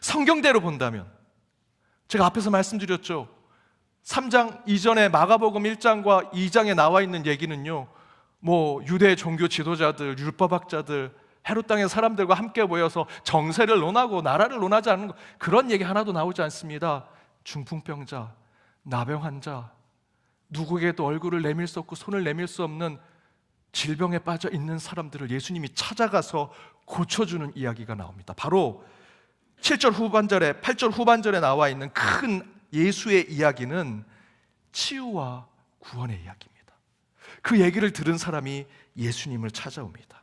성경대로 본다면 제가 앞에서 말씀드렸죠. 3장 이전에 마가복음 1장과 2장에 나와 있는 얘기는요, 유대 종교 지도자들, 율법학자들, 헤롯 땅의 사람들과 함께 모여서 정세를 논하고 나라를 논하지 않는 것, 그런 얘기 하나도 나오지 않습니다. 중풍병자, 나병 환자, 누구에게도 얼굴을 내밀 수 없고 손을 내밀 수 없는 질병에 빠져 있는 사람들을 예수님이 찾아가서 고쳐주는 이야기가 나옵니다. 바로 7절 후반절에 8절 후반절에 나와 있는 큰 예수의 이야기는 치유와 구원의 이야기입니다. 그 얘기를 들은 사람이 예수님을 찾아옵니다.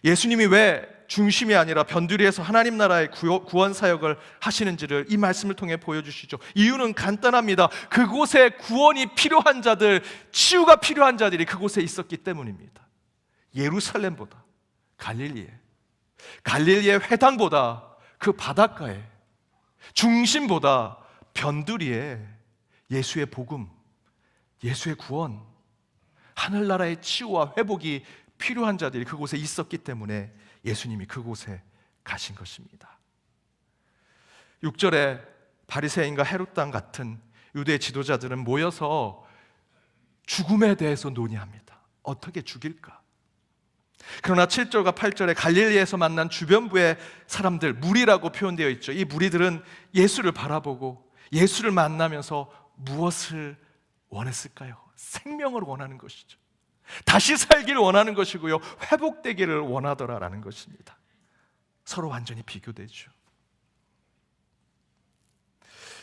예수님이 왜 중심이 아니라 변두리에서 하나님 나라의 구원 사역을 하시는지를 이 말씀을 통해 보여주시죠. 이유는 간단합니다. 그곳에 구원이 필요한 자들, 치유가 필요한 자들이 그곳에 있었기 때문입니다. 예루살렘보다, 갈릴리의 회당보다, 그 바닷가에, 중심보다 변두리에 예수의 복음, 예수의 구원, 하늘나라의 치유와 회복이 필요한 자들이 그곳에 있었기 때문에 예수님이 그곳에 가신 것입니다. 6절에 바리새인과 헤롯당 같은 유대 지도자들은 모여서 죽음에 대해서 논의합니다. 어떻게 죽일까? 그러나 7절과 8절에 갈릴리에서 만난 주변부의 사람들, 무리라고 표현되어 있죠. 이 무리들은 예수를 바라보고 예수를 만나면서 무엇을 원했을까요? 생명을 원하는 것이죠. 다시 살기를 원하는 것이고요, 회복되기를 원하더라라는 것입니다. 서로 완전히 비교되죠.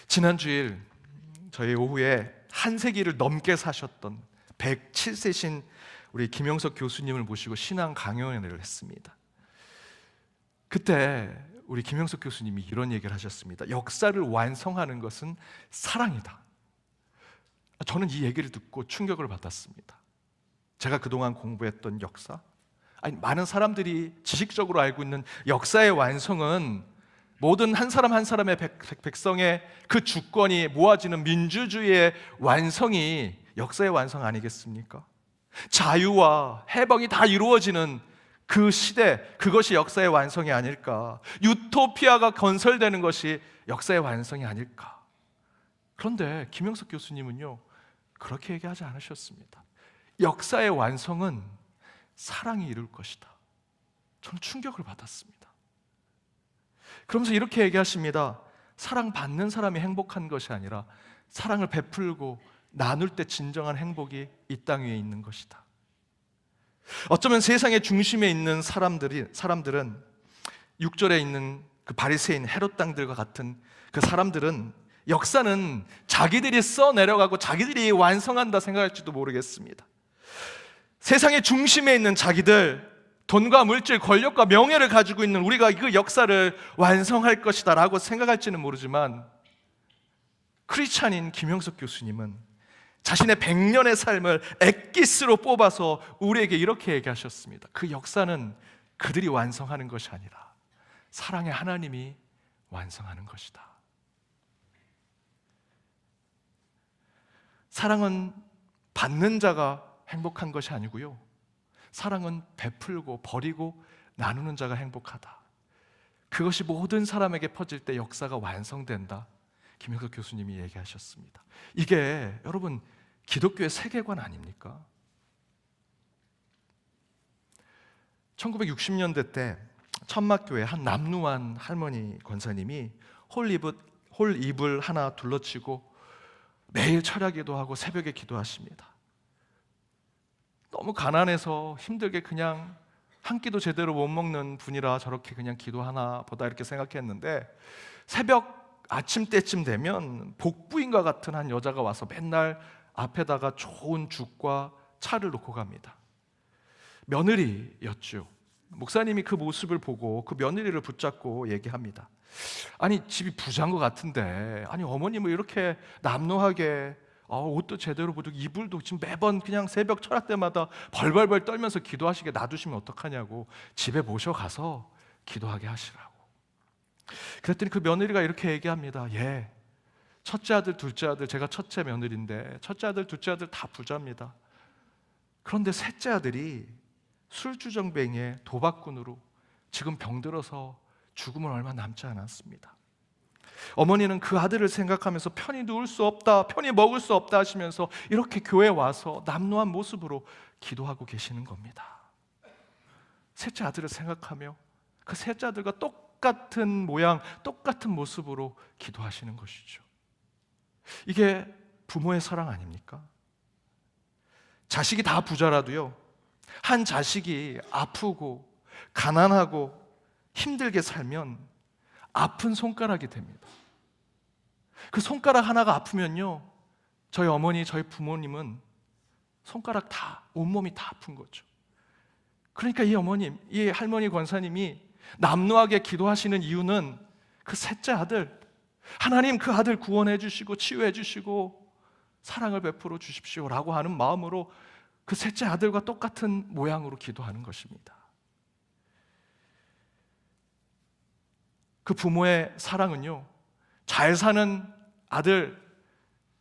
지난 주일 저희 오후에 한 세기를 넘게 사셨던 107세신 우리 김영석 교수님을 모시고 신앙 강연회를 했습니다. 그때 우리 김영석 교수님이 이런 얘기를 하셨습니다. 역사를 완성하는 것은 사랑이다. 저는 이 얘기를 듣고 충격을 받았습니다. 제가 그동안 공부했던 역사, 많은 사람들이 지식적으로 알고 있는 역사의 완성은 모든 한 사람 한 사람의 백성의 그 주권이 모아지는 민주주의의 완성이 역사의 완성 아니겠습니까? 자유와 해방이 다 이루어지는 그 시대, 그것이 역사의 완성이 아닐까? 유토피아가 건설되는 것이 역사의 완성이 아닐까? 그런데 김영석 교수님은요, 그렇게 얘기하지 않으셨습니다. 역사의 완성은 사랑이 이룰 것이다. 저는 충격을 받았습니다. 그러면서 이렇게 얘기하십니다. 사랑받는 사람이 행복한 것이 아니라 사랑을 베풀고 나눌 때 진정한 행복이 이 땅 위에 있는 것이다. 어쩌면 세상의 중심에 있는 사람들은 6절에 있는 그 바리새인 헤롯 당들과 같은 그 사람들은 역사는 자기들이 써내려가고 자기들이 완성한다 생각할지도 모르겠습니다. 세상의 중심에 있는 자기들, 돈과 물질, 권력과 명예를 가지고 있는 우리가 그 역사를 완성할 것이다 라고 생각할지는 모르지만, 크리스찬인 김영석 교수님은 자신의 100년의 삶을 엑기스로 뽑아서 우리에게 이렇게 얘기하셨습니다. 그 역사는 그들이 완성하는 것이 아니라 사랑의 하나님이 완성하는 것이다. 사랑은 받는 자가 행복한 것이 아니고요, 사랑은 베풀고 버리고 나누는 자가 행복하다. 그것이 모든 사람에게 퍼질 때 역사가 완성된다. 김영석 교수님이 얘기하셨습니다. 이게 여러분 기독교의 세계관 아닙니까? 1960년대 때 천막교회 한 남루한 할머니 권사님이 홀 이불 하나 둘러치고 매일 철야기도 하고 새벽에 기도하십니다. 너무 가난해서 힘들게 그냥 한 끼도 제대로 못 먹는 분이라 저렇게 그냥 기도하나 보다 이렇게 생각했는데, 새벽 아침 때쯤 되면 복부인과 같은 한 여자가 와서 맨날 앞에다가 좋은 죽과 차를 놓고 갑니다. 며느리였죠. 목사님이 그 모습을 보고 그 며느리를 붙잡고 얘기합니다. 아니, 집이 부자인 것 같은데, 아니 어머님을 이렇게 남루하게 옷도 제대로 못 입고 이불도 지금 매번 그냥 새벽 철학 때마다 벌벌벌 떨면서 기도하시게 놔두시면 어떡하냐고 집에 모셔가서 기도하게 하시라고. 그랬더니 그 며느리가 이렇게 얘기합니다. 예, 첫째 아들, 둘째 아들, 제가 첫째 며느리인데 첫째 아들, 둘째 아들 다 부자입니다. 그런데 셋째 아들이 술주정뱅이에 도박꾼으로 지금 병들어서 죽으면 얼마 남지 않았습니다. 어머니는 그 아들을 생각하면서 편히 누울 수 없다, 편히 먹을 수 없다 하시면서 이렇게 교회에 와서 남루한 모습으로 기도하고 계시는 겁니다. 셋째 아들을 생각하며 그 셋째 아들과 똑같은 모양, 똑같은 모습으로 기도하시는 것이죠. 이게 부모의 사랑 아닙니까? 자식이 다 부자라도요, 한 자식이 아프고 가난하고 힘들게 살면 아픈 손가락이 됩니다. 그 손가락 하나가 아프면요, 저희 어머니, 저희 부모님은 손가락 다, 온몸이 다 아픈 거죠. 그러니까 이 어머님, 이 할머니 권사님이 남루하게 기도하시는 이유는 그 셋째 아들, 하나님 그 아들 구원해 주시고 치유해 주시고 사랑을 베풀어 주십시오라고 하는 마음으로 그 셋째 아들과 똑같은 모양으로 기도하는 것입니다. 그 부모의 사랑은요, 잘 사는 아들,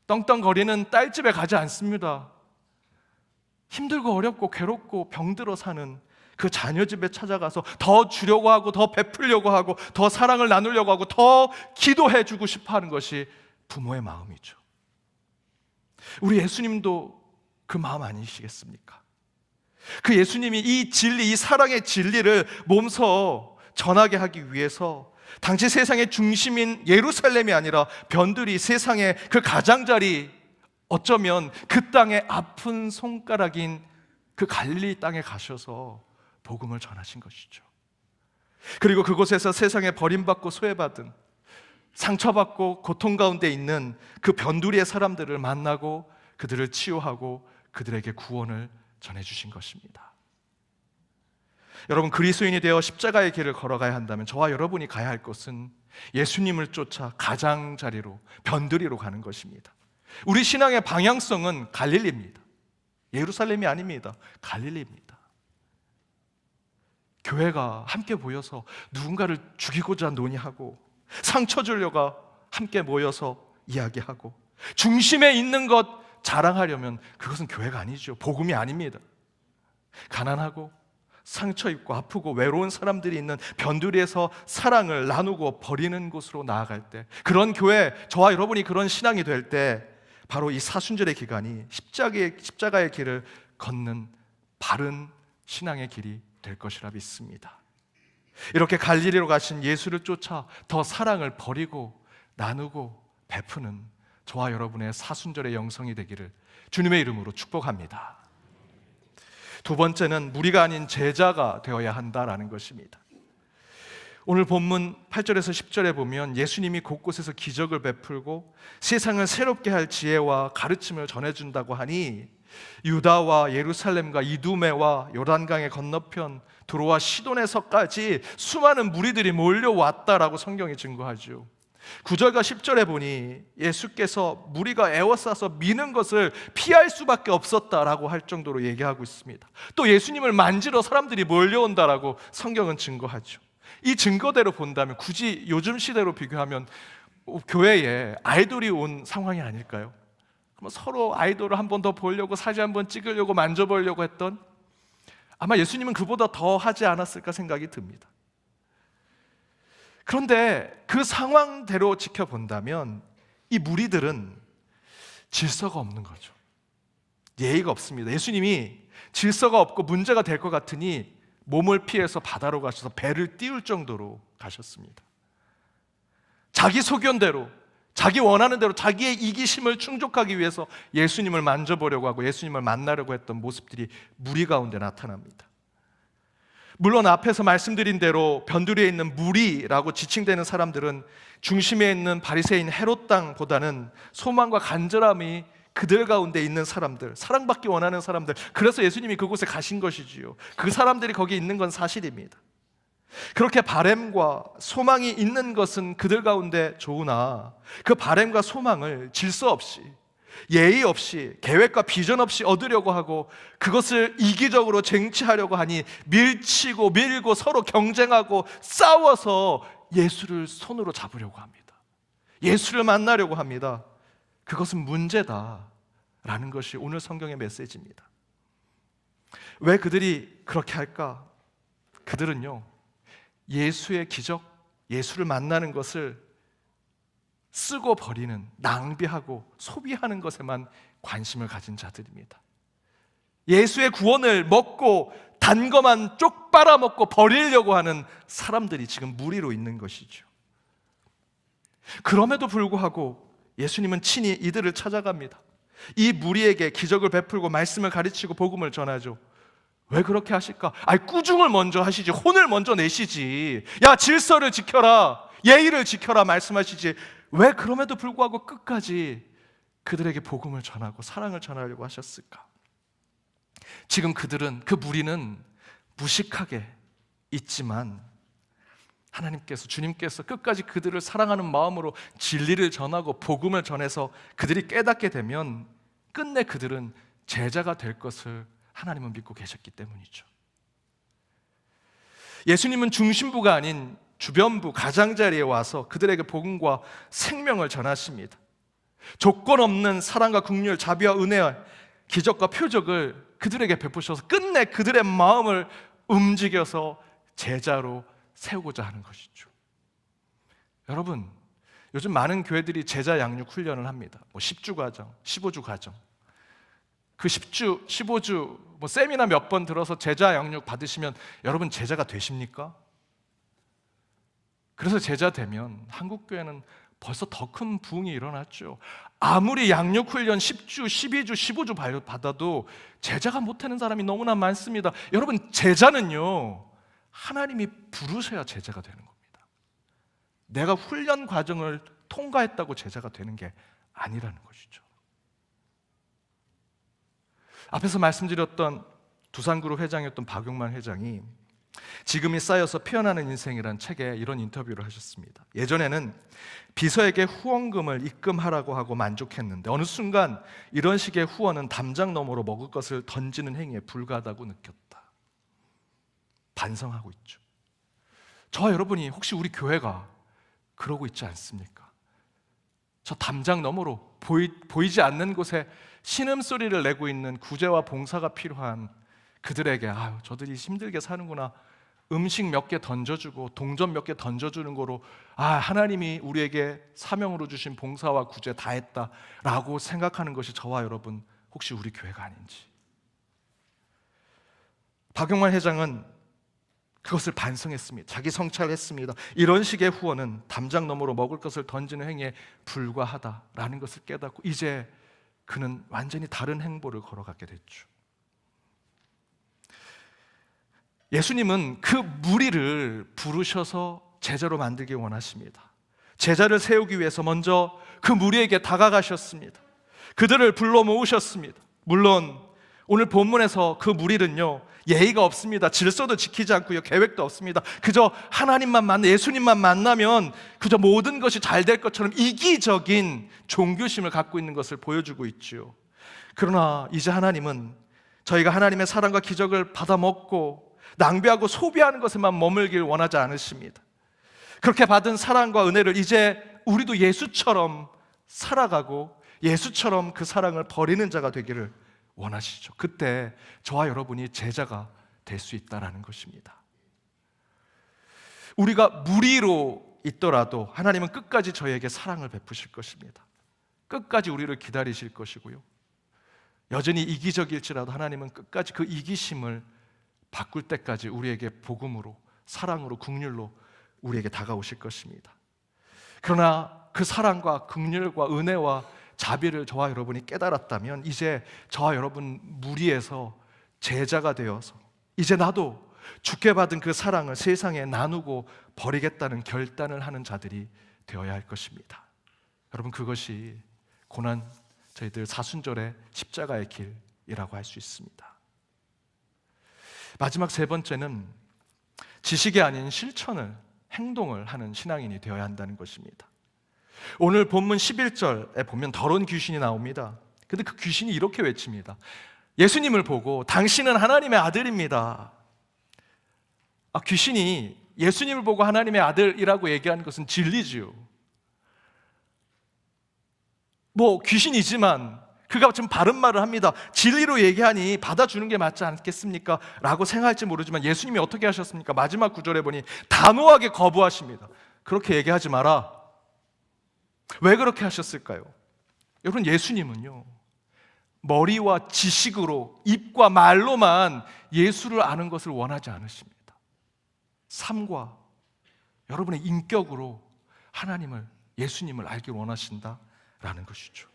떵떵거리는 딸 집에 가지 않습니다. 힘들고 어렵고 괴롭고 병들어 사는 그 자녀 집에 찾아가서 더 주려고 하고, 더 베풀려고 하고, 더 사랑을 나누려고 하고, 더 기도해 주고 싶어 하는 것이 부모의 마음이죠. 우리 예수님도 그 마음 아니시겠습니까? 그 예수님이 이 진리, 이 사랑의 진리를 몸소 전하게 하기 위해서 당시 세상의 중심인 예루살렘이 아니라 변두리, 세상의 그 가장자리, 어쩌면 그 땅의 아픈 손가락인 그 갈릴리 땅에 가셔서 복음을 전하신 것이죠. 그리고 그곳에서 세상에 버림받고 소외받은, 상처받고 고통 가운데 있는 그 변두리의 사람들을 만나고 그들을 치유하고 그들에게 구원을 전해주신 것입니다. 여러분, 그리스도인이 되어 십자가의 길을 걸어가야 한다면 저와 여러분이 가야 할 곳은 예수님을 쫓아 가장자리로, 변두리로 가는 것입니다. 우리 신앙의 방향성은 갈릴리입니다. 예루살렘이 아닙니다. 갈릴리입니다. 교회가 함께 모여서 누군가를 죽이고자 논의하고, 상처 주려고 함께 모여서 이야기하고, 중심에 있는 것 자랑하려면 그것은 교회가 아니죠. 복음이 아닙니다. 가난하고 상처 입고 아프고 외로운 사람들이 있는 변두리에서 사랑을 나누고 버리는 곳으로 나아갈 때, 그런 교회, 저와 여러분이 그런 신앙이 될 때 바로 이 사순절의 기간이 십자가의 길을 걷는 바른 신앙의 길이 될 것이라 믿습니다. 이렇게 갈릴리로 가신 예수를 쫓아 더 사랑을 버리고 나누고 베푸는 저와 여러분의 사순절의 영성이 되기를 주님의 이름으로 축복합니다. 두 번째는 무리가 아닌 제자가 되어야 한다라는 것입니다. 오늘 본문 8절에서 10절에 보면 예수님이 곳곳에서 기적을 베풀고 세상을 새롭게 할 지혜와 가르침을 전해준다고 하니 유다와 예루살렘과 이두메와 요단강의 건너편 두로와 시돈에서까지 수많은 무리들이 몰려왔다라고 성경이 증거하죠. 9절과 10절에 보니 예수께서 무리가 에워싸서 미는 것을 피할 수밖에 없었다라고 할 정도로 얘기하고 있습니다. 또 예수님을 만지러 사람들이 몰려온다라고 성경은 증거하죠. 이 증거대로 본다면 굳이 요즘 시대로 비교하면 교회에 아이돌이 온 상황이 아닐까요? 그럼 서로 아이돌을 한 번 더 보려고, 사진 한 번 찍으려고, 만져보려고 했던, 아마 예수님은 그보다 더 하지 않았을까 생각이 듭니다. 그런데 그 상황대로 지켜본다면 이 무리들은 질서가 없는 거죠. 예의가 없습니다. 예수님이 질서가 없고 문제가 될 것 같으니 몸을 피해서 바다로 가셔서 배를 띄울 정도로 가셨습니다. 자기 소견대로, 자기 원하는 대로 자기의 이기심을 충족하기 위해서 예수님을 만져보려고 하고 예수님을 만나려고 했던 모습들이 무리 가운데 나타납니다. 물론 앞에서 말씀드린 대로 변두리에 있는 무리라고 지칭되는 사람들은 중심에 있는 바리새인 헤롯 당보다는 소망과 간절함이 그들 가운데 있는 사람들, 사랑받기 원하는 사람들, 그래서 예수님이 그곳에 가신 것이지요. 그 사람들이 거기 있는 건 사실입니다. 그렇게 바램과 소망이 있는 것은 그들 가운데 좋으나 그 바램과 소망을 질서 없이, 예의 없이, 계획과 비전 없이 얻으려고 하고 그것을 이기적으로 쟁취하려고 하니 밀치고 밀고 서로 경쟁하고 싸워서 예수를 손으로 잡으려고 합니다. 예수를 만나려고 합니다. 그것은 문제다라는 것이 오늘 성경의 메시지입니다. 왜 그들이 그렇게 할까? 그들은요, 예수의 기적, 예수를 만나는 것을 쓰고 버리는, 낭비하고 소비하는 것에만 관심을 가진 자들입니다. 예수의 구원을 먹고 단 것만 쪽 빨아먹고 버리려고 하는 사람들이 지금 무리로 있는 것이죠. 그럼에도 불구하고 예수님은 친히 이들을 찾아갑니다. 이 무리에게 기적을 베풀고 말씀을 가르치고 복음을 전하죠. 왜 그렇게 하실까? 꾸중을 먼저 하시지, 혼을 먼저 내시지, 야 질서를 지켜라, 예의를 지켜라 말씀하시지, 왜 그럼에도 불구하고 끝까지 그들에게 복음을 전하고 사랑을 전하려고 하셨을까? 지금 그들은, 그 무리는 무식하게 있지만 하나님께서, 주님께서 끝까지 그들을 사랑하는 마음으로 진리를 전하고 복음을 전해서 그들이 깨닫게 되면 끝내 그들은 제자가 될 것을 하나님은 믿고 계셨기 때문이죠. 예수님은 중심부가 아닌 주변부, 가장자리에 와서 그들에게 복음과 생명을 전하십니다. 조건 없는 사랑과 긍휼, 자비와 은혜와 기적과 표적을 그들에게 베푸셔서 끝내 그들의 마음을 움직여서 제자로 세우고자 하는 것이죠. 여러분, 요즘 많은 교회들이 제자 양육 훈련을 합니다. 10주 과정, 15주 과정. 그 10주, 15주 세미나 몇 번 들어서 제자 양육 받으시면 여러분 제자가 되십니까? 그래서 제자 되면 한국 교회는 벌써 더 큰 부흥이 일어났죠. 아무리 양육 훈련 10주, 12주, 15주 받아도 제자가 못하는 사람이 너무나 많습니다. 여러분, 제자는요, 하나님이 부르셔야 제자가 되는 겁니다. 내가 훈련 과정을 통과했다고 제자가 되는 게 아니라는 것이죠. 앞에서 말씀드렸던 두산그룹 회장이었던 박용만 회장이 지금이 쌓여서 피어나는 인생이란 책에 이런 인터뷰를 하셨습니다. 예전에는 비서에게 후원금을 입금하라고 하고 만족했는데 어느 순간 이런 식의 후원은 담장 너머로 먹을 것을 던지는 행위에 불과하다고 느꼈다. 반성하고 있죠. 저와 여러분이 혹시 우리 교회가 그러고 있지 않습니까? 저 담장 너머로 보이지 않는 곳에 신음소리를 내고 있는 구제와 봉사가 필요한 그들에게 아유, 저들이 힘들게 사는구나, 음식 몇 개 던져주고 동전 몇 개 던져주는 거로 하나님이 우리에게 사명으로 주신 봉사와 구제 다 했다라고 생각하는 것이 저와 여러분 혹시 우리 교회가 아닌지. 박용만 회장은 그것을 반성했습니다. 자기 성찰했습니다. 이런 식의 후원은 담장 너머로 먹을 것을 던지는 행위에 불과하다라는 것을 깨닫고 이제 그는 완전히 다른 행보를 걸어가게 됐죠. 예수님은 그 무리를 부르셔서 제자로 만들기 원하십니다. 제자를 세우기 위해서 먼저 그 무리에게 다가가셨습니다. 그들을 불러 모으셨습니다. 물론 오늘 본문에서 그 무리는요, 예의가 없습니다. 질서도 지키지 않고요, 계획도 없습니다. 그저 하나님만 만나, 예수님만 만나면 그저 모든 것이 잘 될 것처럼 이기적인 종교심을 갖고 있는 것을 보여주고 있죠. 그러나 이제 하나님은 저희가 하나님의 사랑과 기적을 받아 먹고 낭비하고 소비하는 것에만 머물길 원하지 않으십니다. 그렇게 받은 사랑과 은혜를 이제 우리도 예수처럼 살아가고 예수처럼 그 사랑을 버리는 자가 되기를 원하시죠. 그때 저와 여러분이 제자가 될 수 있다는 것입니다. 우리가 무리로 있더라도 하나님은 끝까지 저희에게 사랑을 베푸실 것입니다. 끝까지 우리를 기다리실 것이고요, 여전히 이기적일지라도 하나님은 끝까지 그 이기심을 바꿀 때까지 우리에게 복음으로, 사랑으로, 긍휼로 우리에게 다가오실 것입니다. 그러나 그 사랑과 긍휼과 은혜와 자비를 저와 여러분이 깨달았다면 이제 저와 여러분 무리에서 제자가 되어서 이제 나도 주께 받은 그 사랑을 세상에 나누고 버리겠다는 결단을 하는 자들이 되어야 할 것입니다. 여러분, 그것이 고난 저희들 사순절의 십자가의 길이라고 할 수 있습니다. 마지막 세 번째는 지식이 아닌 실천을, 행동을 하는 신앙인이 되어야 한다는 것입니다. 오늘 본문 11절에 보면 더러운 귀신이 나옵니다. 근데 그 귀신이 이렇게 외칩니다. 예수님을 보고 당신은 하나님의 아들입니다. 귀신이 예수님을 보고 하나님의 아들이라고 얘기하는 것은 진리지요. 귀신이지만 그가 좀 바른 말을 합니다. 진리로 얘기하니 받아주는 게 맞지 않겠습니까? 라고 생각할지 모르지만 예수님이 어떻게 하셨습니까? 마지막 구절에 보니 단호하게 거부하십니다. 그렇게 얘기하지 마라. 왜 그렇게 하셨을까요? 여러분, 예수님은요, 머리와 지식으로, 입과 말로만 예수를 아는 것을 원하지 않으십니다. 삶과 여러분의 인격으로 하나님을, 예수님을 알길 원하신다라는 것이죠.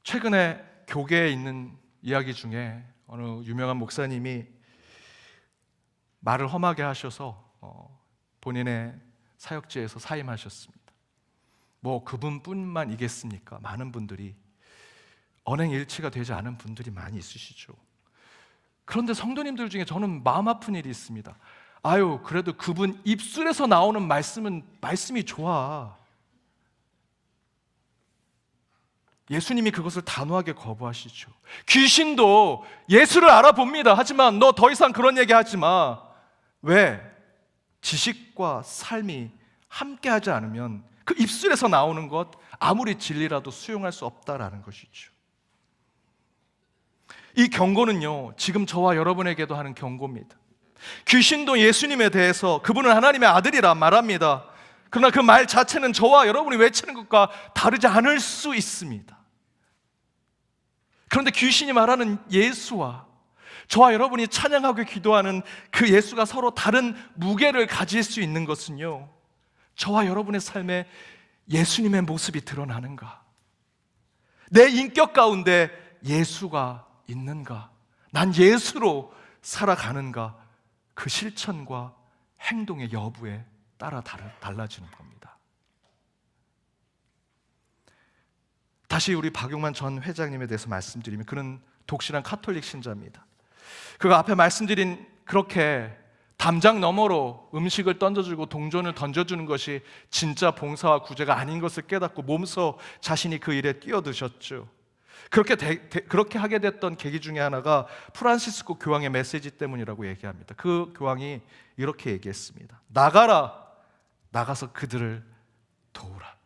최근에 교계에 있는 이야기 중에 어느 유명한 목사님이 말을 험하게 하셔서 본인의 사역지에서 사임하셨습니다. 그분뿐만 이겠습니까? 많은 분들이, 언행일치가 되지 않은 분들이 많이 있으시죠. 그런데 성도님들 중에 저는 마음 아픈 일이 있습니다. 그래도 그분 입술에서 나오는 말씀이 좋아. 예수님이 그것을 단호하게 거부하시죠. 귀신도 예수를 알아봅니다. 하지만 너 더 이상 그런 얘기 하지 마. 왜? 지식과 삶이 함께하지 않으면 그 입술에서 나오는 것 아무리 진리라도 수용할 수 없다라는 것이죠. 이 경고는요, 지금 저와 여러분에게도 하는 경고입니다. 귀신도 예수님에 대해서 그분은 하나님의 아들이라 말합니다. 그러나 그 말 자체는 저와 여러분이 외치는 것과 다르지 않을 수 있습니다. 그런데 귀신이 말하는 예수와 저와 여러분이 찬양하고 기도하는 그 예수가 서로 다른 무게를 가질 수 있는 것은요, 저와 여러분의 삶에 예수님의 모습이 드러나는가, 내 인격 가운데 예수가 있는가, 난 예수로 살아가는가, 그 실천과 행동의 여부에 따라 달라지는 겁니다. 다시 우리 박용만 전 회장님에 대해서 말씀드리면, 그는 독실한 카톨릭 신자입니다. 그가 앞에 말씀드린 그렇게 담장 너머로 음식을 던져주고 동전을 던져주는 것이 진짜 봉사와 구제가 아닌 것을 깨닫고 몸소 자신이 그 일에 뛰어드셨죠. 그렇게 하게 됐던 계기 중에 하나가 프란시스코 교황의 메시지 때문이라고 얘기합니다. 그 교황이 이렇게 얘기했습니다. 나가서 그들을 도우라.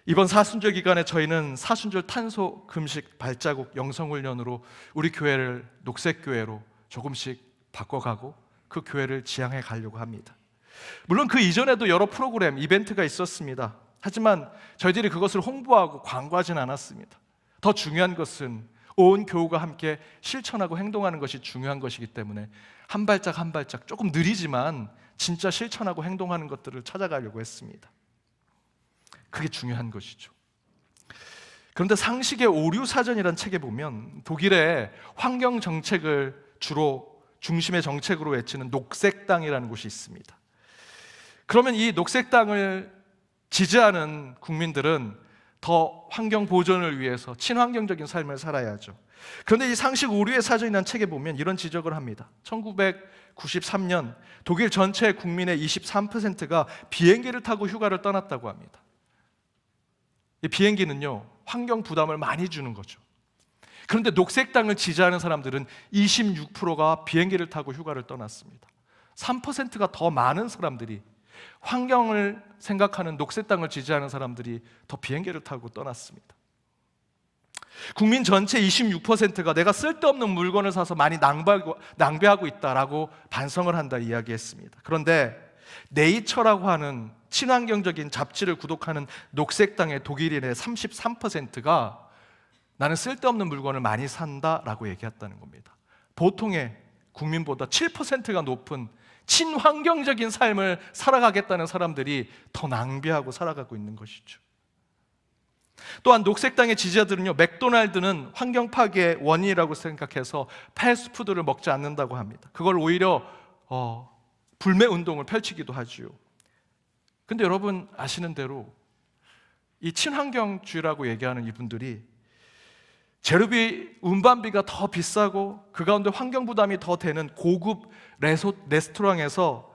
이번 사순절 기간에 저희는 사순절 탄소 금식 발자국 영성훈련으로 우리 교회를 녹색교회로 조금씩 바꿔가고 그 교회를 지향해 가려고 합니다. 물론 그 이전에도 여러 프로그램, 이벤트가 있었습니다. 하지만 저희들이 그것을 홍보하고 광고하진 않았습니다. 더 중요한 것은 온 교우가 함께 실천하고 행동하는 것이 중요한 것이기 때문에 한 발짝 한 발짝 조금 느리지만 진짜 실천하고 행동하는 것들을 찾아가려고 했습니다. 그게 중요한 것이죠. 그런데 상식의 오류사전이라는 책에 보면 독일의 환경 정책을 주로 중심의 정책으로 외치는 녹색당이라는 곳이 있습니다. 그러면 이 녹색당을 지지하는 국민들은 더 환경 보존을 위해서 친환경적인 삶을 살아야죠. 그런데 이 상식 오류의 사전이라는 책에 보면 이런 지적을 합니다. 1993년 독일 전체 국민의 23%가 비행기를 타고 휴가를 떠났다고 합니다. 이 비행기는요, 환경 부담을 많이 주는 거죠. 그런데 녹색당을 지지하는 사람들은 26%가 비행기를 타고 휴가를 떠났습니다. 3%가 더 많은 사람들이, 환경을 생각하는 녹색당을 지지하는 사람들이 더 비행기를 타고 떠났습니다. 국민 전체 26%가 내가 쓸데없는 물건을 사서 많이 낭비하고 있다라고 반성을 한다 이야기했습니다. 그런데 네이처라고 하는 친환경적인 잡지를 구독하는 녹색당의 독일인의 33%가 나는 쓸데없는 물건을 많이 산다라고 얘기했다는 겁니다. 보통의 국민보다 7%가 높은 친환경적인 삶을 살아가겠다는 사람들이 더 낭비하고 살아가고 있는 것이죠. 또한 녹색당의 지지자들은요, 맥도날드는 환경 파괴의 원인이라고 생각해서 패스트푸드를 먹지 않는다고 합니다. 그걸 오히려 불매 운동을 펼치기도 하지요. 근데 여러분 아시는 대로 이 친환경주의라고 얘기하는 이분들이 재료비, 운반비가 더 비싸고 그 가운데 환경 부담이 더 되는 고급 레스토랑에서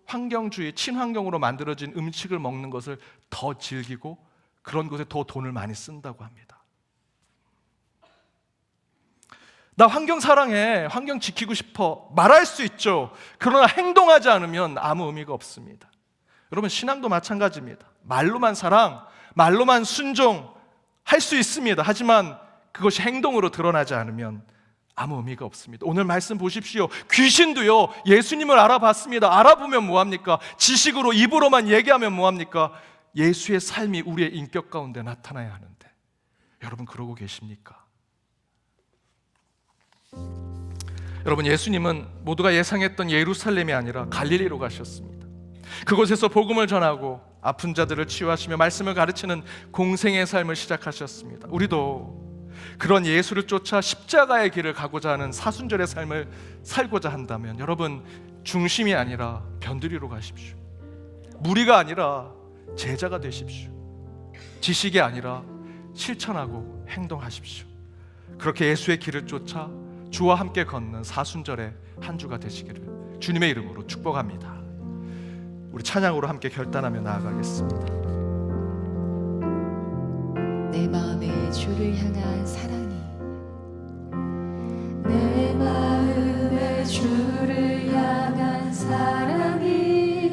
환경주의, 친환경으로 만들어진 음식을 먹는 것을 더 즐기고 그런 곳에 더 돈을 많이 쓴다고 합니다. 나 환경 사랑해, 환경 지키고 싶어 말할 수 있죠. 그러나 행동하지 않으면 아무 의미가 없습니다. 여러분, 신앙도 마찬가지입니다. 말로만 사랑, 말로만 순종 할 수 있습니다. 하지만 그것이 행동으로 드러나지 않으면 아무 의미가 없습니다. 오늘 말씀 보십시오. 귀신도요, 예수님을 알아봤습니다. 알아보면 뭐합니까? 지식으로, 입으로만 얘기하면 뭐합니까? 예수의 삶이 우리의 인격 가운데 나타나야 하는데 여러분 그러고 계십니까? 여러분, 예수님은 모두가 예상했던 예루살렘이 아니라 갈릴리로 가셨습니다. 그곳에서 복음을 전하고 아픈 자들을 치유하시며 말씀을 가르치는 공생의 삶을 시작하셨습니다. 우리도 그런 예수를 쫓아 십자가의 길을 가고자 하는 사순절의 삶을 살고자 한다면 여러분, 중심이 아니라 변두리로 가십시오. 무리가 아니라 제자가 되십시오. 지식이 아니라 실천하고 행동하십시오. 그렇게 예수의 길을 쫓아 주와 함께 걷는 사순절의 한 주가 되시기를 주님의 이름으로 축복합니다. 우리 찬양으로 함께 결단하며 나아가겠습니다. 내 마음에 주를 향한 사랑이, 내 마음에 주를 향한 사랑이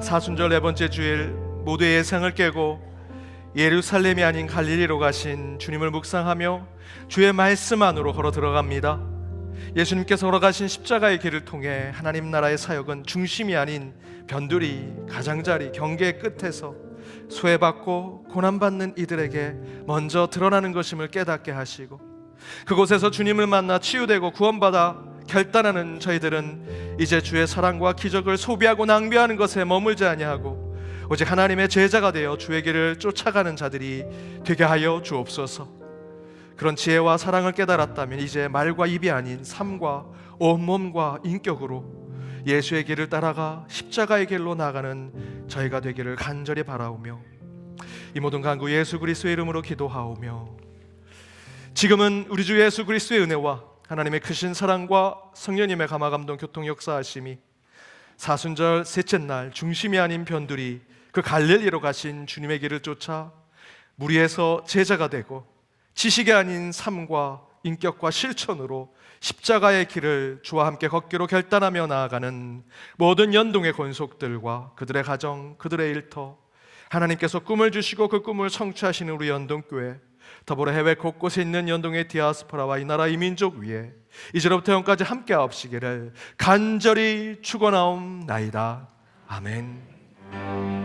사순절 네 번째 주일 모두의 예상을 깨고 예루살렘이 아닌 갈릴리로 가신 주님을 묵상하며 주의 말씀 안으로 걸어 들어갑니다. 예수님께서 걸어가신 십자가의 길을 통해 하나님 나라의 사역은 중심이 아닌 변두리, 가장자리, 경계의 끝에서 소외받고 고난받는 이들에게 먼저 드러나는 것임을 깨닫게 하시고, 그곳에서 주님을 만나 치유되고 구원받아 결단하는 저희들은 이제 주의 사랑과 기적을 소비하고 낭비하는 것에 머물지 아니하고 오직 하나님의 제자가 되어 주의 길을 쫓아가는 자들이 되게 하여 주옵소서. 그런 지혜와 사랑을 깨달았다면 이제 말과 입이 아닌 삶과 온몸과 인격으로 예수의 길을 따라가 십자가의 길로 나가는 저희가 되기를 간절히 바라오며, 이 모든 간구 예수 그리스도의 이름으로 기도하오며, 지금은 우리 주 예수 그리스도의 은혜와 하나님의 크신 사랑과 성령님의 감화감동 교통 역사하심이 사순절 셋째 날 중심이 아닌 변두리 그 갈릴리로 가신 주님의 길을 쫓아 무리에서 제자가 되고 지식이 아닌 삶과 인격과 실천으로 십자가의 길을 주와 함께 걷기로 결단하며 나아가는 모든 연동의 권속들과 그들의 가정, 그들의 일터, 하나님께서 꿈을 주시고 그 꿈을 성취하시는 우리 연동교회, 더불어 해외 곳곳에 있는 연동의 디아스포라와 이 나라 이민족 위에 이제로부터 영까지 함께 하옵시기를 간절히 축원하옵나이다. 아멘.